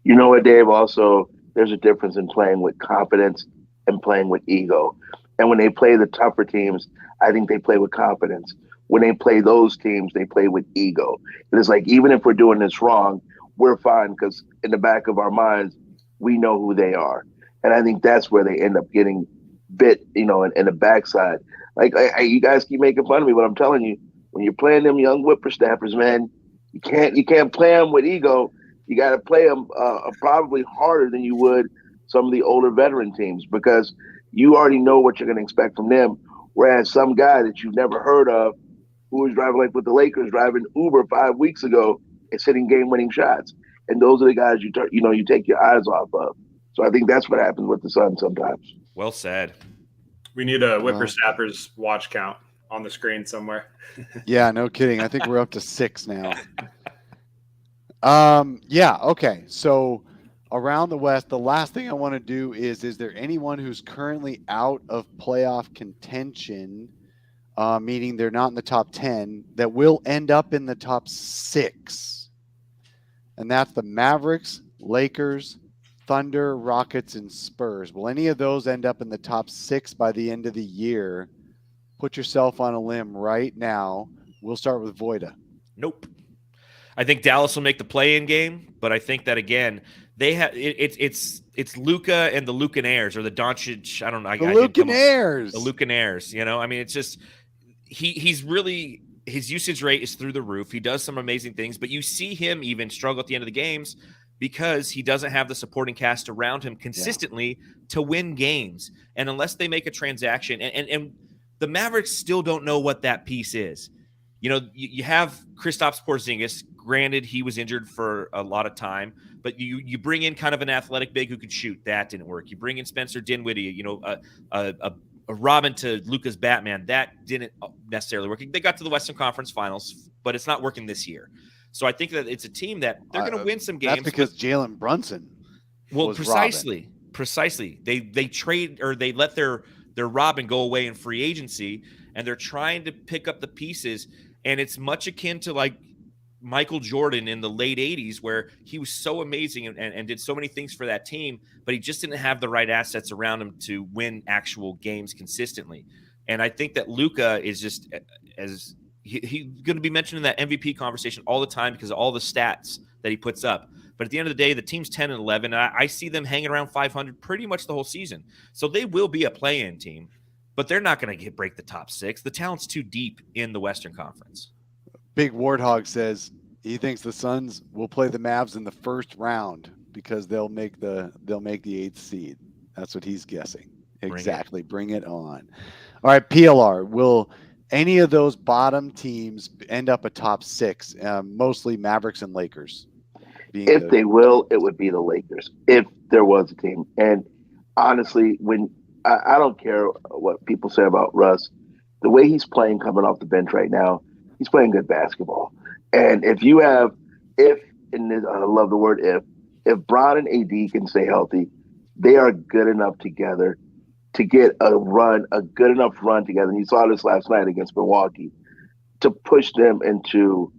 You know what, Dave? Also, there's a difference in playing with confidence and playing with ego. And when they play the tougher teams, I think they play with confidence. When they play those teams, they play with ego. And it's like, even if we're doing this wrong, we're fine because in the back of our minds, we know who they are. And I think that's where they end up getting bit, in the backside. Like, you guys keep making fun of me, but I'm telling you, when you're playing them young whippersnappers, man, you can't play them with ego. You got to play them probably harder than you would some of the older veteran teams because you already know what you're going to expect from them. Whereas some guy that you've never heard of who was driving like with the Lakers, driving Uber 5 weeks ago, is hitting game-winning shots. And those are the guys you take your eyes off of. So I think that's what happens with the Suns sometimes. Well said. We need a whippersnapper's watch count on the screen somewhere. Yeah, no kidding. I think we're up to 6 now. Yeah, okay. So around the West, the last thing I want to do is there anyone who's currently out of playoff contention, meaning they're not in the top 10, that will end up in the top 6? And that's the Mavericks, Lakers, Thunder, Rockets, and Spurs. Will any of those end up in the top 6 by the end of the year? Put yourself on a limb right now. We'll start with Voita. Nope. I think Dallas will make the play-in game, but I think that again they have it's Luka and the Lucanaires or the Doncic. I don't know. The Lucanaires. The Lucanaires. You know, I mean, it's just he's really his usage rate is through the roof. He does some amazing things, but you see him even struggle at the end of the games because he doesn't have the supporting cast around him consistently to win games. And unless they make a transaction, and the Mavericks still don't know what that piece is. You know, you have Kristaps Porzingis. Granted, he was injured for a lot of time, but you bring in kind of an athletic big who could shoot. That didn't work. You bring in Spencer Dinwiddie, you know, a Robin to Luka's Batman. That didn't necessarily work. They got to the Western Conference Finals, but it's not working this year. So I think that it's a team that they're going to win some games. That's because Jalen Brunson. Well, precisely. They trade or they let their Robin go away in free agency, and they're trying to pick up the pieces. And it's much akin to like Michael Jordan in the late 80s, where he was so amazing and did so many things for that team, but he just didn't have the right assets around him to win actual games consistently. And I think that Luka is just as he's going to be mentioned in that MVP conversation all the time because of all the stats that he puts up. But at the end of the day, the team's 10 and 11. And I see them hanging around 500 pretty much the whole season. So they will be a play-in team, but they're not going to break the top 6. The talent's too deep in the Western Conference. Big Warthog says he thinks the Suns will play the Mavs in the first round because they'll make the 8th seed. That's what he's guessing. Exactly. Bring it on. All right, PLR. Will any of those bottom teams end up a top 6? Mostly Mavericks and Lakers. If they will, it would be the Lakers. If there was a team. And honestly, when I don't care what people say about Russ, the way he's playing coming off the bench right now, he's playing good basketball. And if you have, and I love the word if Bron and AD can stay healthy, they are good enough together to get a good enough run together. And you saw this last night against Milwaukee to push them into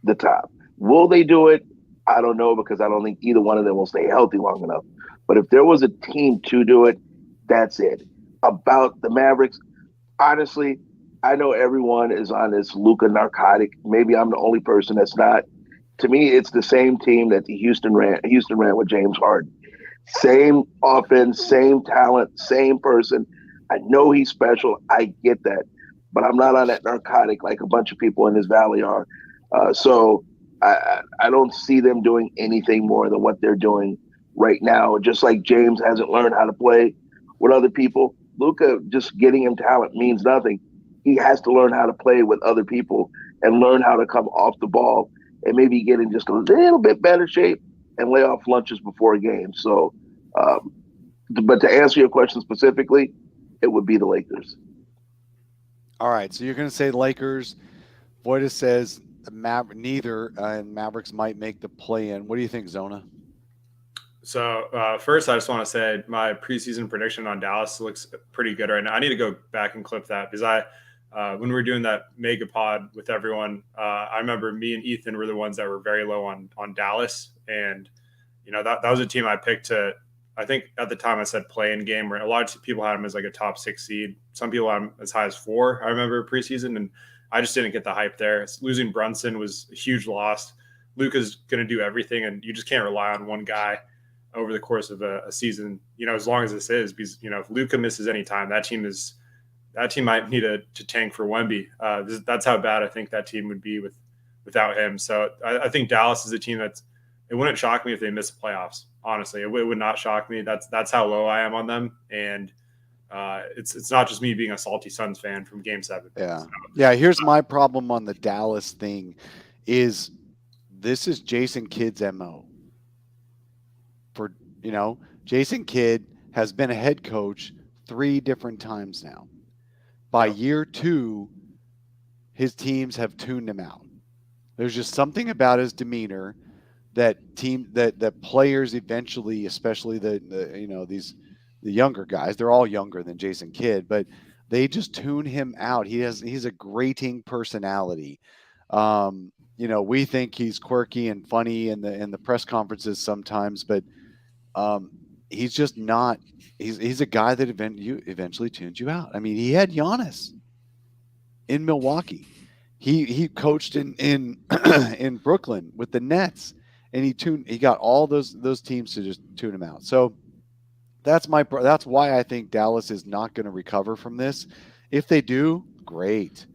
the top. Will they do it? I don't know, because I don't think either one of them will stay healthy long enough. But if there was a team to do it, that's it. About the Mavericks, honestly, I know everyone is on this Luka narcotic. Maybe I'm the only person that's not. To me, it's the same team that Houston ran with James Harden. Same offense, same talent, same person. I know he's special. I get that. But I'm not on that narcotic like a bunch of people in this valley are. So I don't see them doing anything more than what they're doing right now. Just like James hasn't learned how to play with other people, Luka, just getting him talent means nothing. He has to learn how to play with other people and learn how to come off the ball and maybe get in just a little bit better shape and lay off lunches before a game. So, but to answer your question specifically, it would be the Lakers. All right, so you're going to say Lakers. Voita says neither, and Mavericks might make the play-in. What do you think, Zona? So first, I just want to say my preseason prediction on Dallas looks pretty good right now. I need to go back and clip that because when we were doing that mega pod with everyone, I remember me and Ethan were the ones that were very low on Dallas. And, you know, that was a team I picked to, I think at the time I said play-in game, where a lot of people had them as like a top 6 seed. Some people had them as high as 4, I remember preseason. And I just didn't get the hype there. Losing Brunson was a huge loss. Luka's going to do everything, and you just can't rely on one guy over the course of a season, you know, as long as this is, because, you know, if Luka misses any time, that team might need to tank for Wemby. That's how bad I think that team would be without him. So I think Dallas is a team it wouldn't shock me if they miss the playoffs. Honestly, it would not shock me. That's how low I am on them. And it's not just me being a salty Suns fan from Game 7. Yeah. So, yeah. Here's my problem on the Dallas thing is this is Jason Kidd's MO. For You know, Jason Kidd has been a head coach 3 different times now. By Yep. year 2, his teams have tuned him out. There's just something about his demeanor that players eventually, especially the younger guys, they're all younger than Jason Kidd, but they just tune him out. He's a grating personality. We think he's quirky and funny in the press conferences sometimes, but he's just not. He's a guy that eventually tunes you out. I mean, he had Giannis in Milwaukee. He coached in in Brooklyn with the Nets, and he got all those teams to just tune him out. So that's why I think Dallas is not going to recover from this. If they do, great.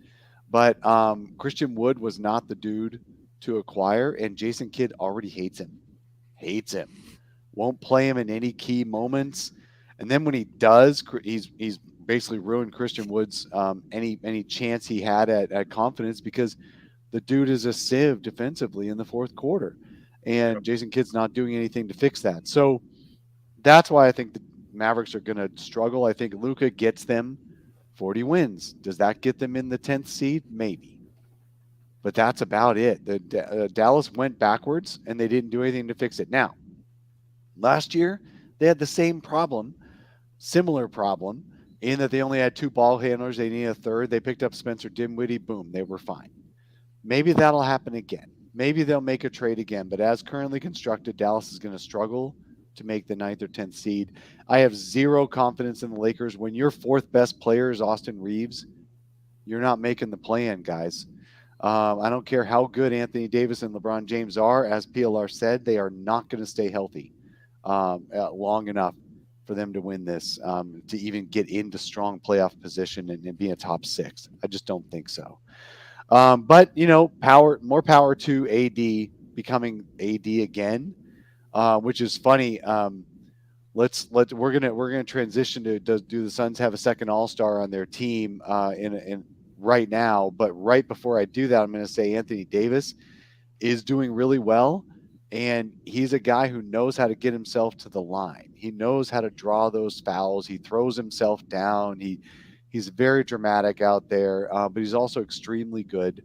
But Christian Wood was not the dude to acquire, and Jason Kidd already hates him. Won't play him in any key moments, and then when he does, he's basically ruined Christian Wood's any chance he had at confidence, because the dude is a sieve defensively in the fourth quarter, and Jason Kidd's not doing anything to fix that. So that's why I think the Mavericks are going to struggle. I think Luka gets them 40 wins. Does that get them in the 10th seed? Maybe. But that's about it. Dallas went backwards, and they didn't do anything to fix it. Now, last year, they had the same problem, similar problem, in that they only had 2 ball handlers. They needed a third. They picked up Spencer Dinwiddie. Boom, they were fine. Maybe that'll happen again. Maybe they'll make a trade again. But as currently constructed, Dallas is going to struggle to make the 9th or 10th seed. I have zero confidence in the Lakers. When your 4th best player is Austin Reeves, you're not making the play-in, guys. I don't care how good Anthony Davis and LeBron James are. As PLR said, they are not going to stay healthy long enough for them to win this, to even get into strong playoff position and be a top 6. I just don't think so. But more power to AD becoming AD again, which is funny. We're gonna transition to do the Suns have a second All-Star on their team in right now? But right before I do that, I'm going to say Anthony Davis is doing really well. And he's a guy who knows how to get himself to the line. He knows how to draw those fouls. He throws himself down. He's very dramatic out there, but he's also extremely good.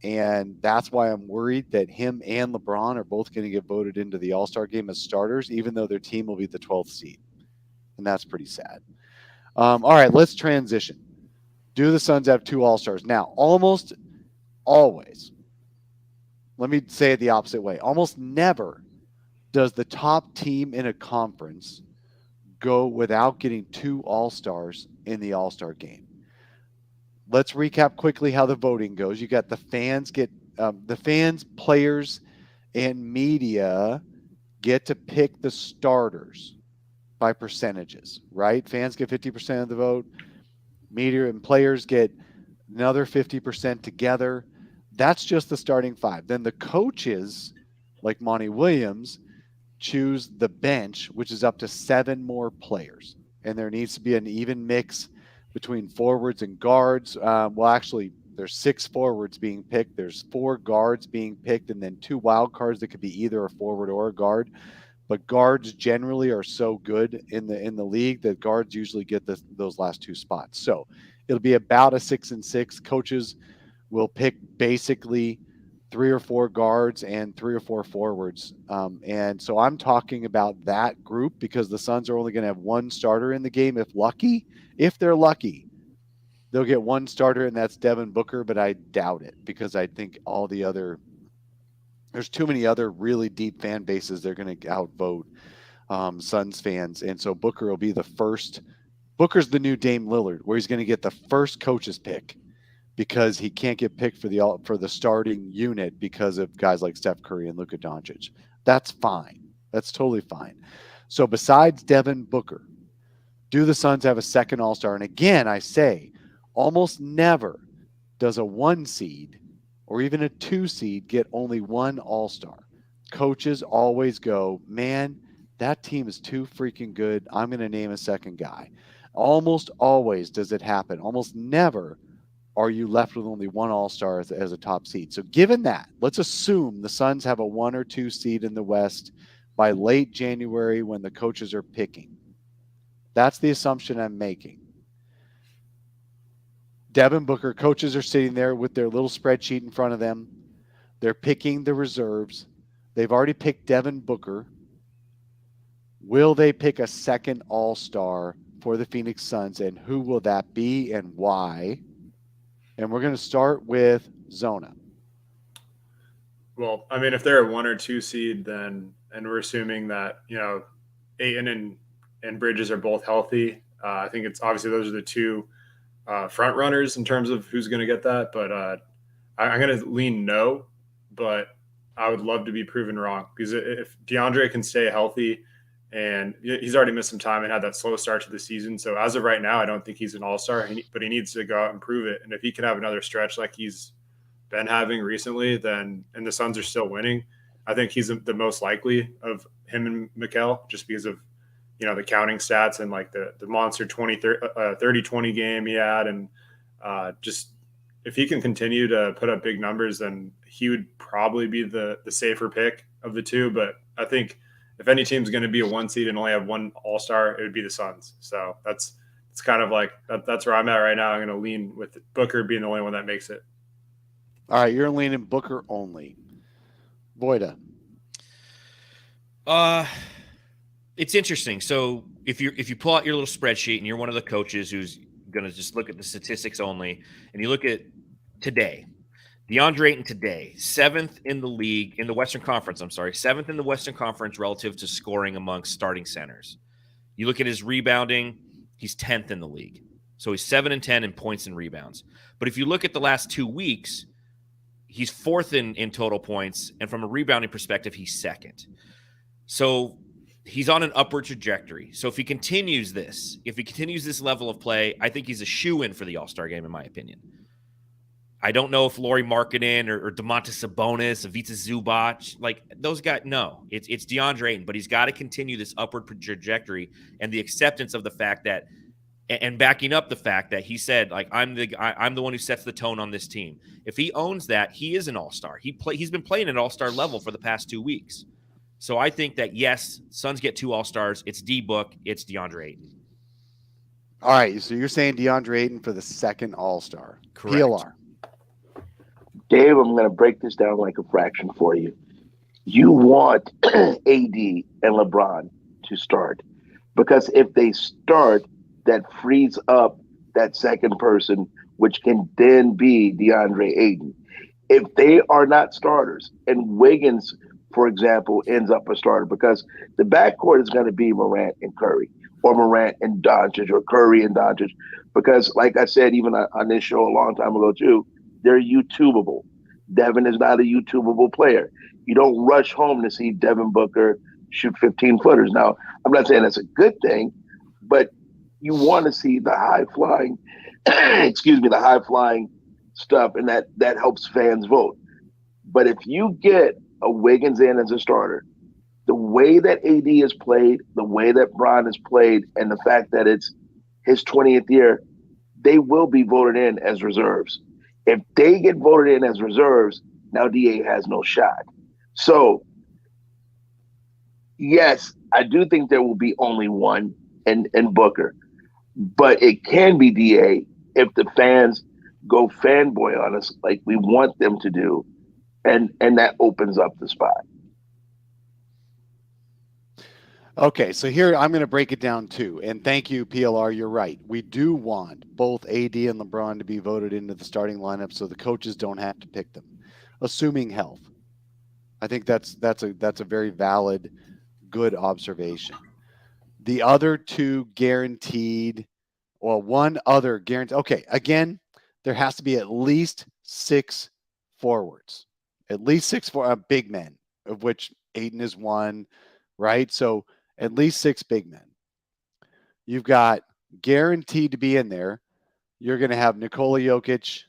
And that's why I'm worried that him and LeBron are both going to get voted into the All-Star game as starters, even though their team will be the 12th seed. And that's pretty sad. All right, let's transition. Do the Suns have 2 All-Stars? Now, almost always, let me say it the opposite way. Almost never does the top team in a conference go without getting 2 All-Stars in the All-Star game. Let's recap quickly how the voting goes. You got the fans players, and media get to pick the starters by percentages, right? Fans get 50% of the vote. Media and players get another 50% together. That's just the starting 5. Then the coaches, like Monty Williams, choose the bench, which is up to 7 more players. And there needs to be an even mix between forwards and guards. Actually, there's 6 forwards being picked. There's 4 guards being picked, and then 2 wild cards that could be either a forward or a guard. But guards generally are so good in the league that guards usually get those last 2 spots. So it'll be about a 6-6. Coaches will pick basically 3 or 4 guards and 3 or 4 forwards. And so I'm talking about that group because the Suns are only going to have 1 starter in the game if they're lucky. They'll get 1 starter, and that's Devin Booker, but I doubt it because I think there's too many other really deep fan bases they're going to outvote Suns fans. And so Booker will be the first. Booker's the new Dame Lillard, where he's going to get the first coach's pick because he can't get picked for the starting unit because of guys like Steph Curry and Luka Doncic. That's fine. That's totally fine. So besides Devin Booker, do the Suns have a second All-Star? And again, I say almost never does a 1 seed or even a 2 seed get only 1 All-Star. Coaches always go, man, that team is too freaking good. I'm going to name a second guy. Almost always does it happen. Almost never are you left with only 1 All-Star as a top seed. So given that, let's assume the Suns have a 1 or 2 seed in the West by late January when the coaches are picking. That's the assumption I'm making. Devin Booker, coaches are sitting there with their little spreadsheet in front of them. They're picking the reserves. They've already picked Devin Booker. Will they pick a second all-star for the Phoenix Suns, and who will that be and why? And we're going to start with Zona. Well, I mean, if they're a 1 or 2 seed, then, and we're assuming that, Ayton and Bridges are both healthy, I think it's obviously those are the two front runners in terms of who's going to get that. But I'm going to lean no, but I would love to be proven wrong, because if DeAndre can stay healthy, and he's already missed some time and had that slow start to the season. So as of right now, I don't think he's an all-star, but he needs to go out and prove it. And if he can have another stretch like he's been having recently, then, and the Suns are still winning, I think he's the most likely of him and Mikal, just because of, the counting stats and like the monster 30-20 game he had. And just if he can continue to put up big numbers, then he would probably be the safer pick of the two. But I think if any team's going to be a 1 seed and only have one all-star, it would be the Suns. So it's kind of like that's where I'm at right now. I'm going to lean with Booker being the only one that makes it. All right, you're leaning Booker only. Voita. It's interesting. So if you pull out your little spreadsheet and you're one of the coaches who's going to just look at the statistics only, and you look at today, DeAndre Ayton today, 7th in the league, in the Western Conference, 7th in the Western Conference relative to scoring amongst starting centers. You look at his rebounding, he's 10th in the league. So he's 7 and 10 in points and rebounds. But if you look at the last 2 weeks, he's 4th in total points, and from a rebounding perspective, he's 2nd. So he's on an upward trajectory. So if he continues this level of play, I think he's a shoo-in for the All-Star game, in my opinion. I don't know if Lauri Markkanen or Domantas Sabonis, Ivica Zubac, like those guys. No, it's DeAndre Ayton, but he's got to continue this upward trajectory and the acceptance of the fact that, and backing up the fact that he said, like, I'm the one who sets the tone on this team. If he owns that, he is an all-star. He's been playing at all-star level for the past 2 weeks. So I think that, yes, Suns get 2 all-stars. It's D-Book. It's DeAndre Ayton. All right, so you're saying DeAndre Ayton for the second all-star. Correct. PLR. Dave, I'm going to break this down like a fraction for you. You want AD and LeBron to start, because if they start, that frees up that second person, which can then be DeAndre Ayton. If they are not starters, and Wiggins, for example, ends up a starter, because the backcourt is going to be Morant and Curry, or Morant and Doncic, or Curry and Doncic, because like I said, even on this show a long time ago too, they're YouTubeable. Devin is not a YouTubeable player. You don't rush home to see Devin Booker shoot 15-footers. Now, I'm not saying that's a good thing, but you want to see the high-flying, the high-flying stuff, and that helps fans vote. But if you get a Wiggins in as a starter, the way that AD is played, the way that Bron is played, and the fact that it's his 20th year, they will be voted in as reserves. If they get voted in as reserves, now DA has no shot. So, yes, I do think there will be only one in Booker, but it can be DA if the fans go fanboy on us like we want them to do, and that opens up the spot. Okay, so here I'm going to break it down too. And thank you, PLR. You're right. We do want both AD and LeBron to be voted into the starting lineup so the coaches don't have to pick them, assuming health. I think that's a very valid, good observation. The other two guaranteed, or one other guaranteed. Okay, again, there has to be at least 6 forwards, at least 6 big men, of which Ayton is one, right? So at least 6 big men. You've got guaranteed to be in there. You're going to have Nikola Jokic,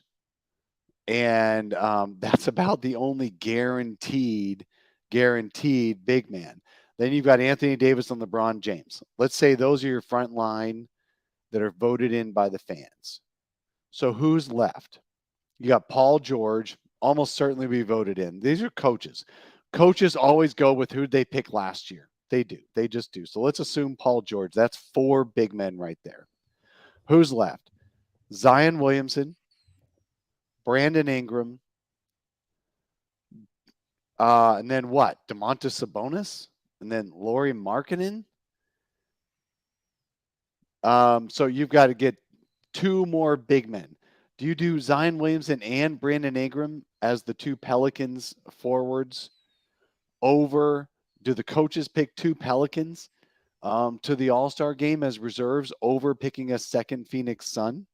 and that's about the only guaranteed big man. Then you've got Anthony Davis and LeBron James. Let's say those are your front line that are voted in by the fans. So who's left? You got Paul George, almost certainly be voted in. These are coaches. coaches always go with who they pick last year. They do. They just do. So let's assume Paul George. That's 4 big men right there. Who's left? Zion Williamson, Brandon Ingram, and then what? Domantas Sabonis, and then Lauri Markkanen. So you've got to get 2 more big men. Do you do Zion Williamson and Brandon Ingram as the 2 Pelicans forwards over? Do the coaches pick 2 Pelicans to the All-Star game as reserves over picking a second Phoenix Sun?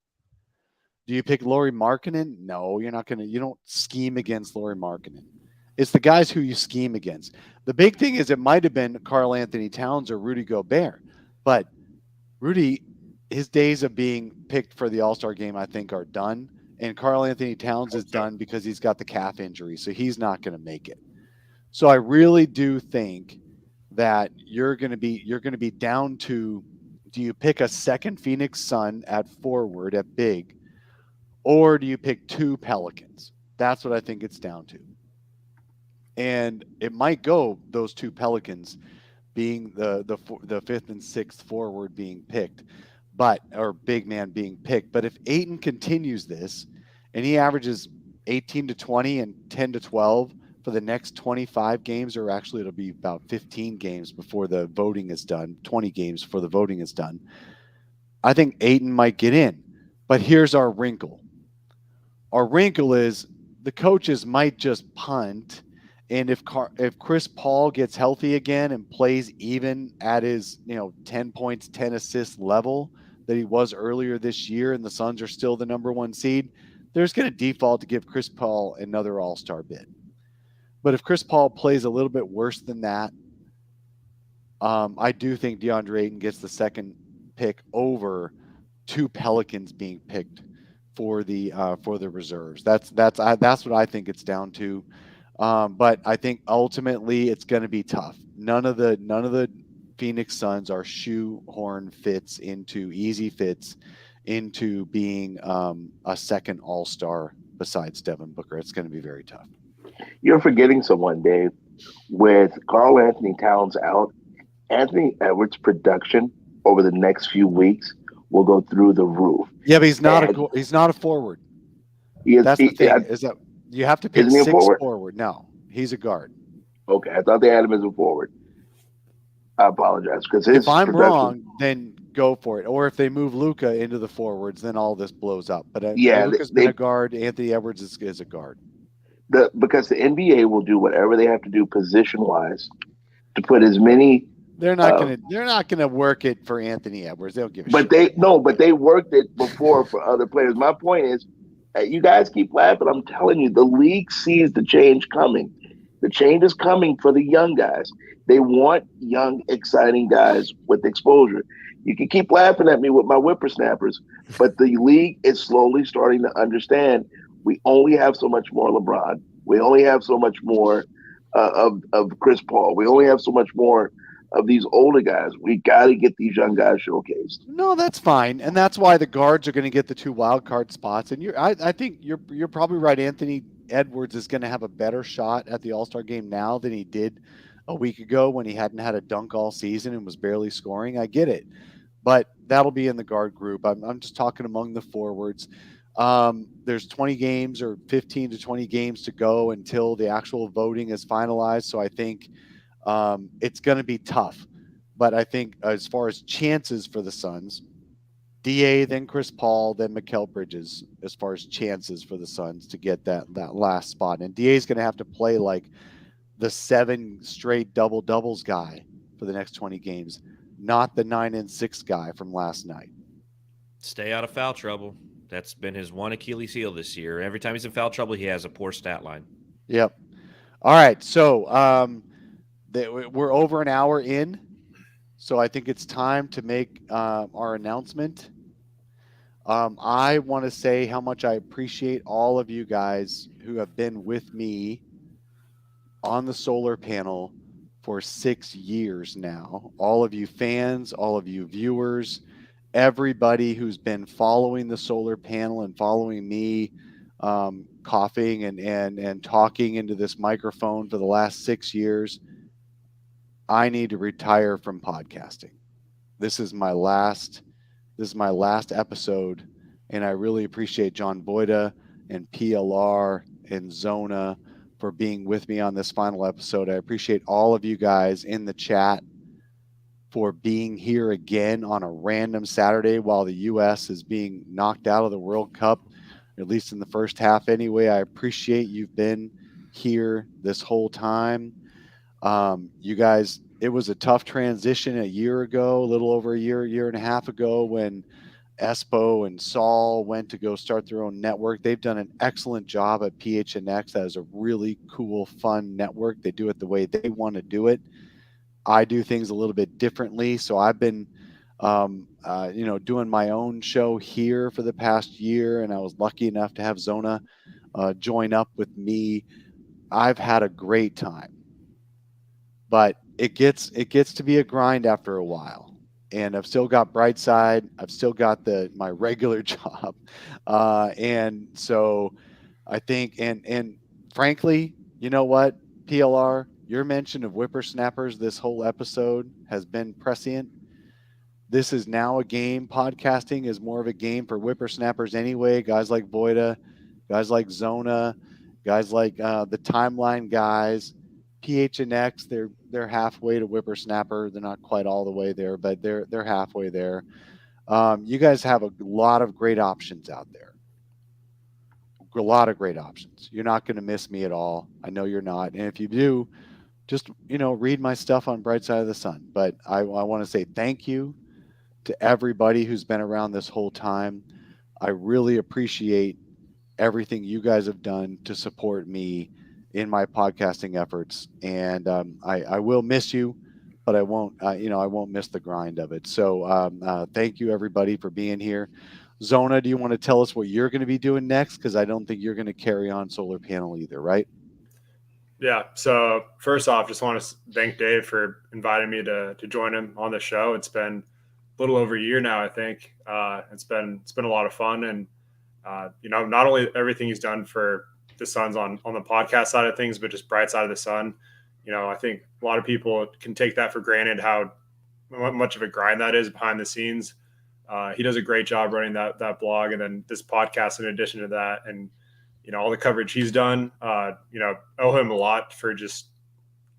Do you pick Lauri Markkanen? No, you're not going to. You don't scheme against Lauri Markkanen. It's the guys who you scheme against. The big thing is it might have been Karl Anthony Towns or Rudy Gobert, but Rudy, his days of being picked for the All-Star game, I think, are done. And Karl Anthony Towns is done because he's got the calf injury, so he's not going to make it. So I really do think that you're going to be down to, do you pick a second Phoenix Sun at forward at big, or do you pick 2 Pelicans? That's what I think it's down to. And it might go those 2 Pelicans being the 5th and 6th forward being picked, or big man being picked. But if Ayton continues this and he averages 18 to 20 and 10 to 12 for the next 25 games, or actually it'll be about 15 games before the voting is done, 20 games before the voting is done, I think Ayton might get in. But here's our wrinkle. Our wrinkle is the coaches might just punt. And if Chris Paul gets healthy again and plays even at his 10 points, 10 assists level that he was earlier this year, and the Suns are still the number 1 seed, there's going to default to give Chris Paul another All-Star bid. But if Chris Paul plays a little bit worse than that, I do think DeAndre Ayton gets the second pick over 2 Pelicans being picked for the reserves. That's what I think it's down to. But I think ultimately it's going to be tough. None of the Phoenix Suns are shoehorn easy fits into being a second All-Star besides Devin Booker. It's going to be very tough. You're forgetting someone, Dave. With Karl Anthony Towns out, Anthony Edwards' production over the next few weeks will go through the roof. Yeah, but he's not a forward. That's the thing. Is that you have to pick 6 forward? No, he's a guard. Okay, I thought they had him as a forward. I apologize because if I'm wrong, then go for it. Or if they move Luka into the forwards, then all this blows up. But Luka's been a guard. Anthony Edwards is a guard. Because the NBA will do whatever they have to do position wise to put as many. They're not gonna work it for Anthony Edwards. They don't give a shit. But they worked it before for other players. My point is, you guys keep laughing. I'm telling you, the league sees the change coming. The change is coming for the young guys. They want young, exciting guys with exposure. You can keep laughing at me with my whippersnappers, but the league is slowly starting to understand we only have so much more LeBron. We only have so much more of Chris Paul. We only have so much more of these older guys. We got to get these young guys showcased. No, that's fine, and that's why the guards are going to get the 2 wild card spots. And I think you're probably right. Anthony Edwards is going to have a better shot at the All-Star game now than he did a week ago when he hadn't had a dunk all season and was barely scoring. I get it, but that'll be in the guard group. I'm just talking among the forwards. There's 20 games or 15 to 20 games to go until the actual voting is finalized. So I think it's going to be tough. But I think as far as chances for the Suns, DA, then Chris Paul, then Mikal Bridges, as far as chances for the Suns to get that last spot. And DA is going to have to play like the 7 straight double-doubles guy for the next 20 games, not the 9 and 6 guy from last night. Stay out of foul trouble. That's been his one Achilles heel this year. Every time he's in foul trouble, he has a poor stat line. Yep. All right. So we're over an hour in. So I think it's time to make our announcement. I want to say how much I appreciate all of you guys who have been with me on the solar panel for 6 years now. All of you fans, all of you viewers, everybody who's been following the solar panel and following me coughing and talking into this microphone for the last 6 years. I need to retire from podcasting. This is my last episode, and I really appreciate John Voita and PLR and Zona for being with me on this final episode. I appreciate all of you guys in the chat for being here again on a random Saturday while the U.S. is being knocked out of the World Cup, at least in the first half anyway. I appreciate you've been here this whole time. You guys, it was a tough transition a year ago, a little over a year and a half ago, when Espo and Saul went to go start their own network. They've done an excellent job at PHNX. That is a really cool, fun network. They do it the way they want to do it. I do things a little bit differently. So I've been, doing my own show here for the past year, and I was lucky enough to have Zona join up with me. I've had a great time, but it gets to be a grind after a while. And I've still got Brightside. I've still got my regular job. And so I think, and frankly, you know what, PLR, your mention of whippersnappers this whole episode has been prescient. This is now a game. Podcasting is more of a game for whippersnappers anyway. Guys like Voida, guys like Zona, guys like the Timeline guys, PHNX, they're halfway to whippersnapper. They're not quite all the way there, but they're halfway there. You guys have a lot of great options out there. A lot of great options. You're not going to miss me at all. I know you're not. And if you do, just read my stuff on Bright Side of the Sun. But I want to say thank you to everybody who's been around this whole time. I really appreciate everything you guys have done to support me in my podcasting efforts, and I will miss you, but I won't miss the grind of it. So thank you everybody for being here. Zona, do you want to tell us what you're going to be doing next? Because I don't think you're going to carry on Solar Panel either, right? Yeah. So first off, just want to thank Dave for inviting me to join him on the show. It's been a little over a year now, I think. It's been a lot of fun, and not only everything he's done for the Suns on the podcast side of things, but just Bright Side of the Sun. I think a lot of people can take that for granted, how much of a grind that is behind the scenes. He does a great job running that blog, and then this podcast in addition to that, and all the coverage he's done. Owe him a lot for just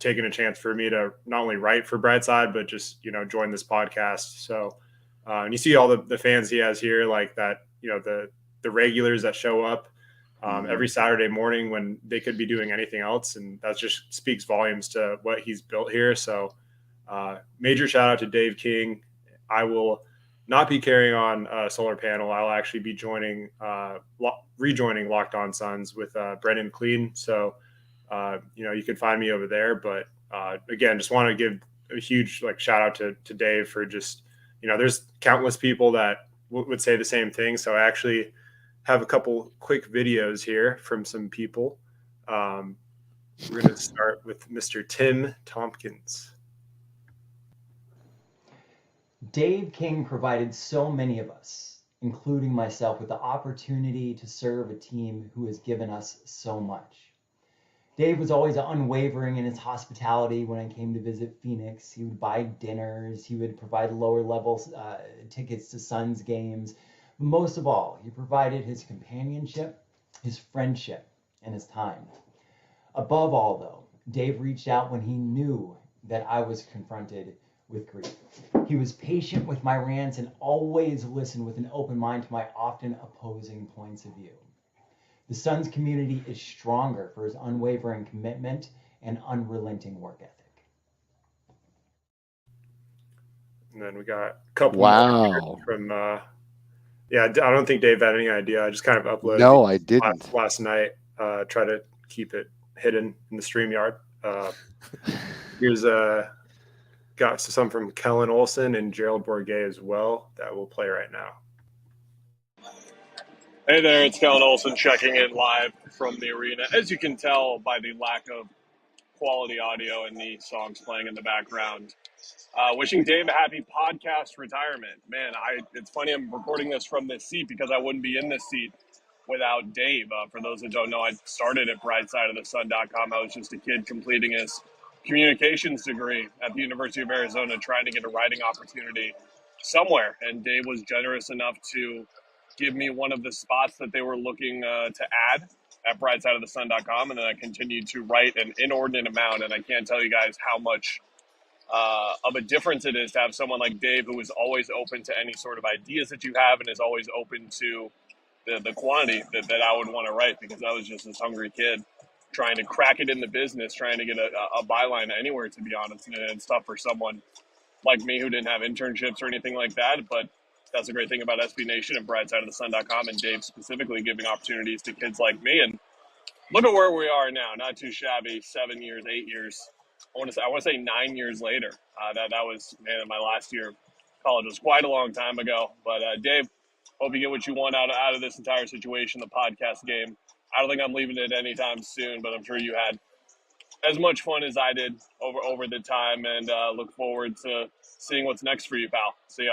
taking a chance for me to not only write for Brightside, but just join this podcast. So and you see all the fans he has here, like that, the regulars that show up every Saturday morning when they could be doing anything else, and that just speaks volumes to what he's built here. So major shout out to Dave King. I will not be carrying on Solar Panel. I'll actually be rejoining Locked On Suns with Brendan Clean. So, you can find me over there. But again, just want to give a huge shout out to Dave for just, there's countless people that would say the same thing. So I actually have a couple quick videos here from some people. We're going to start with Mr. Tim Tompkins. Dave King provided so many of us, including myself, with the opportunity to serve a team who has given us so much. Dave was always unwavering in his hospitality when I came to visit Phoenix. He would buy dinners, he would provide lower level tickets to Suns games. But most of all, he provided his companionship, his friendship, and his time. Above all, though, Dave reached out when he knew that I was confronted with grief. He was patient with my rants and always listened with an open mind to my often opposing points of view. The Suns community is stronger for his unwavering commitment and unrelenting work ethic. And then we got a couple Wow. from I don't think Dave had any idea. I just kind of uploaded. No, I didn't. Last night. Try to keep it hidden in the StreamYard. Here's got some from Kellen Olson and Gerald Bourget as well that we'll play right now. Hey there, it's Kellen Olson checking in live from the arena. As you can tell by the lack of quality audio and the songs playing in the background, wishing Dave a happy podcast retirement. Man, it's funny I'm recording this from this seat because I wouldn't be in this seat without Dave. For those that don't know, I started at brightsideofthesun.com. I was just a kid completing his communications degree at the University of Arizona, trying to get a writing opportunity somewhere. And Dave was generous enough to give me one of the spots that they were looking to add at brightsideofthesun.com. And then I continued to write an inordinate amount. And I can't tell you guys how much of a difference it is to have someone like Dave, who is always open to any sort of ideas that you have and is always open to the quantity that I would want to write, because I was just this hungry kid trying to crack it in the business, trying to get a byline anywhere, to be honest. And it's tough for someone like me who didn't have internships or anything like that. But that's the great thing about SB Nation and brightsideofthesun.com, and Dave specifically giving opportunities to kids like me. And look at where we are now. Not too shabby. 7 years, 8 years. I want to say 9 years later. That was, man, my last year of college was quite a long time ago. But Dave, hope you get what you want out of this entire situation, the podcast game. I don't think I'm leaving it anytime soon, but I'm sure you had as much fun as I did over the time, and look forward to seeing what's next for you, pal. See ya.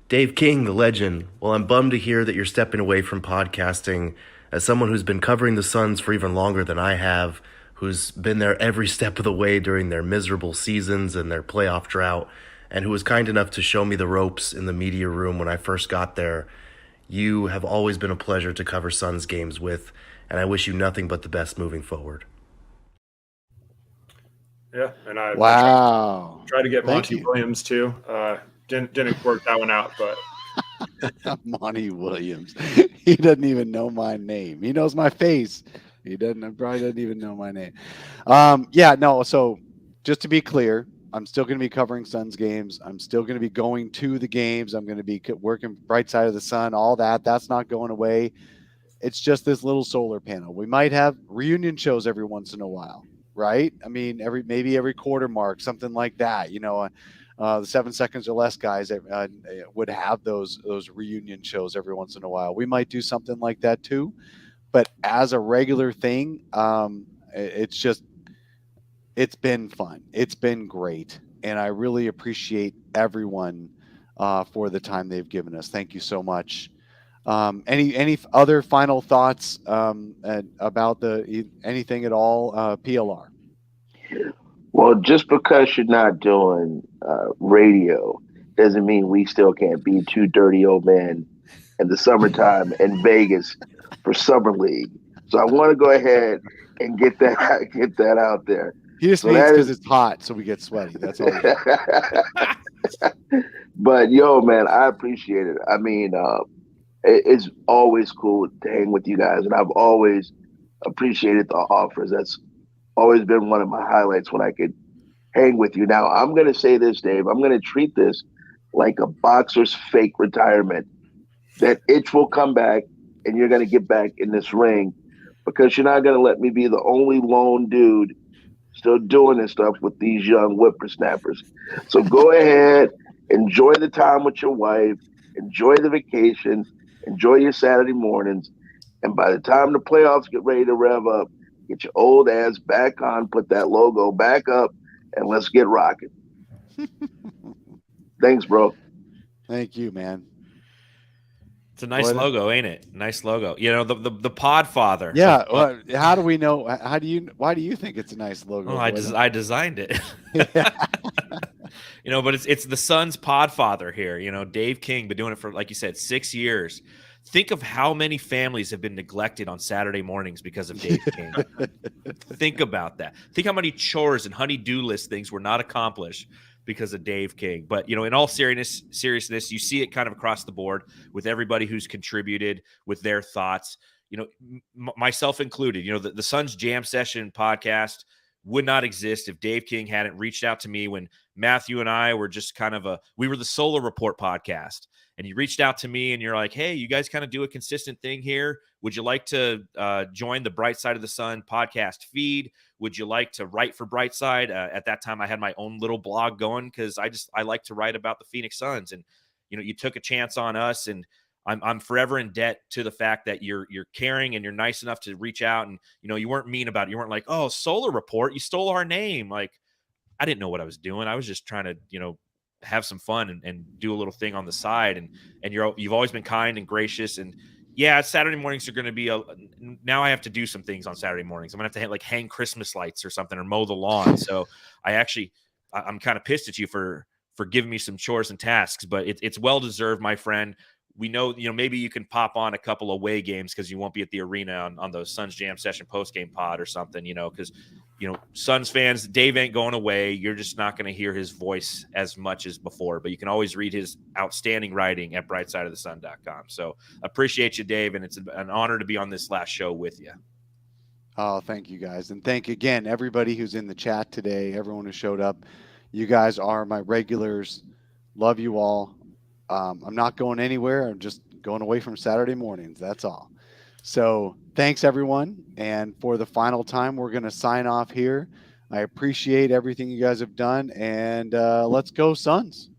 Dave King, the legend. Well, I'm bummed to hear that you're stepping away from podcasting. As someone who's been covering the Suns for even longer than I have, who's been there every step of the way during their miserable seasons and their playoff drought, and who was kind enough to show me the ropes in the media room when I first got there, you have always been a pleasure to cover Suns games with, and I wish you nothing but the best moving forward. Yeah, and I Wow. tried to get Thank Monty you. Williams too. Didn't work that one out, but Monty Williams. He doesn't even know my name. He knows my face. He probably doesn't even know my name. So just to be clear, I'm still going to be covering Suns games. I'm still going to be going to the games. I'm going to be working Bright Side of the Sun, all that. That's not going away. It's just this little solar panel. We might have reunion shows every once in a while, right? I mean, maybe every quarter mark, something like that. The 7 seconds or less guys would have those reunion shows every once in a while. We might do something like that too. But as a regular thing, it's been fun. It's been great. And I really appreciate everyone for the time they've given us. Thank you so much. Any other final thoughts about anything at all, PLR? Well, just because you're not doing radio doesn't mean we still can't be two dirty old men in the summertime in Vegas for Summer League. So I want to go ahead and get that out there. He just means because it's hot, so we get sweaty. That's all. But yo, man, I appreciate it. I mean, it's always cool to hang with you guys, and I've always appreciated the offers. That's always been one of my highlights when I could hang with you. Now, I'm going to say this, Dave. I'm going to treat this like a boxer's fake retirement. That itch will come back, and you're going to get back in this ring, because you're not going to let me be the only lone dude still doing this stuff with these young whippersnappers. So go ahead, enjoy the time with your wife, enjoy the vacation, enjoy your Saturday mornings, and by the time the playoffs get ready to rev up, get your old ass back on, put that logo back up, and let's get rocking. Thanks, bro. Thank you, man. It's a nice logo, ain't it? Nice logo. The Podfather. Yeah. How do we know? Why do you think it's a nice logo? Well, I designed it. But it's the Suns Podfather here. Dave King been doing it for, like you said, 6 years. Think of how many families have been neglected on Saturday mornings because of Dave King. Think about that. Think how many chores and honey-do list things were not accomplished because of Dave King. But, in all seriousness, you see it kind of across the board with everybody who's contributed with their thoughts, myself included. The Suns Jam Session podcast would not exist if Dave King hadn't reached out to me when Matthew and I were just we were the Solar Report podcast. And you reached out to me and you're like, hey, you guys kind of do a consistent thing here. Would you like to join the Bright Side of the Sun podcast feed? Would you like to write for Brightside? At that time, I had my own little blog going because I like to write about the Phoenix Suns. And, you took a chance on us, and I'm forever in debt to the fact that you're caring and you're nice enough to reach out. And, you weren't mean about it. You weren't like, oh, Solar Report, you stole our name. Like, I didn't know what I was doing. I was just trying to, have some fun and do a little thing on the side. And you've always been kind and gracious. And yeah, Saturday mornings are going to be now I have to do some things on Saturday mornings. I'm gonna have to hang Christmas lights or something or mow the lawn. So I'm kind of pissed at you for giving me some chores and tasks, but it's well deserved, my friend. We know, maybe you can pop on a couple away games because you won't be at the arena on those Suns Jam Session post-game pod or something, because, Suns fans, Dave ain't going away. You're just not going to hear his voice as much as before, but you can always read his outstanding writing at brightsideofthesun.com. So appreciate you, Dave, and it's an honor to be on this last show with you. Oh, thank you guys. And thank again, everybody who's in the chat today, everyone who showed up. You guys are my regulars. Love you all. I'm not going anywhere. I'm just going away from Saturday mornings. That's all. So thanks, everyone. And for the final time, we're going to sign off here. I appreciate everything you guys have done. And let's go, Suns.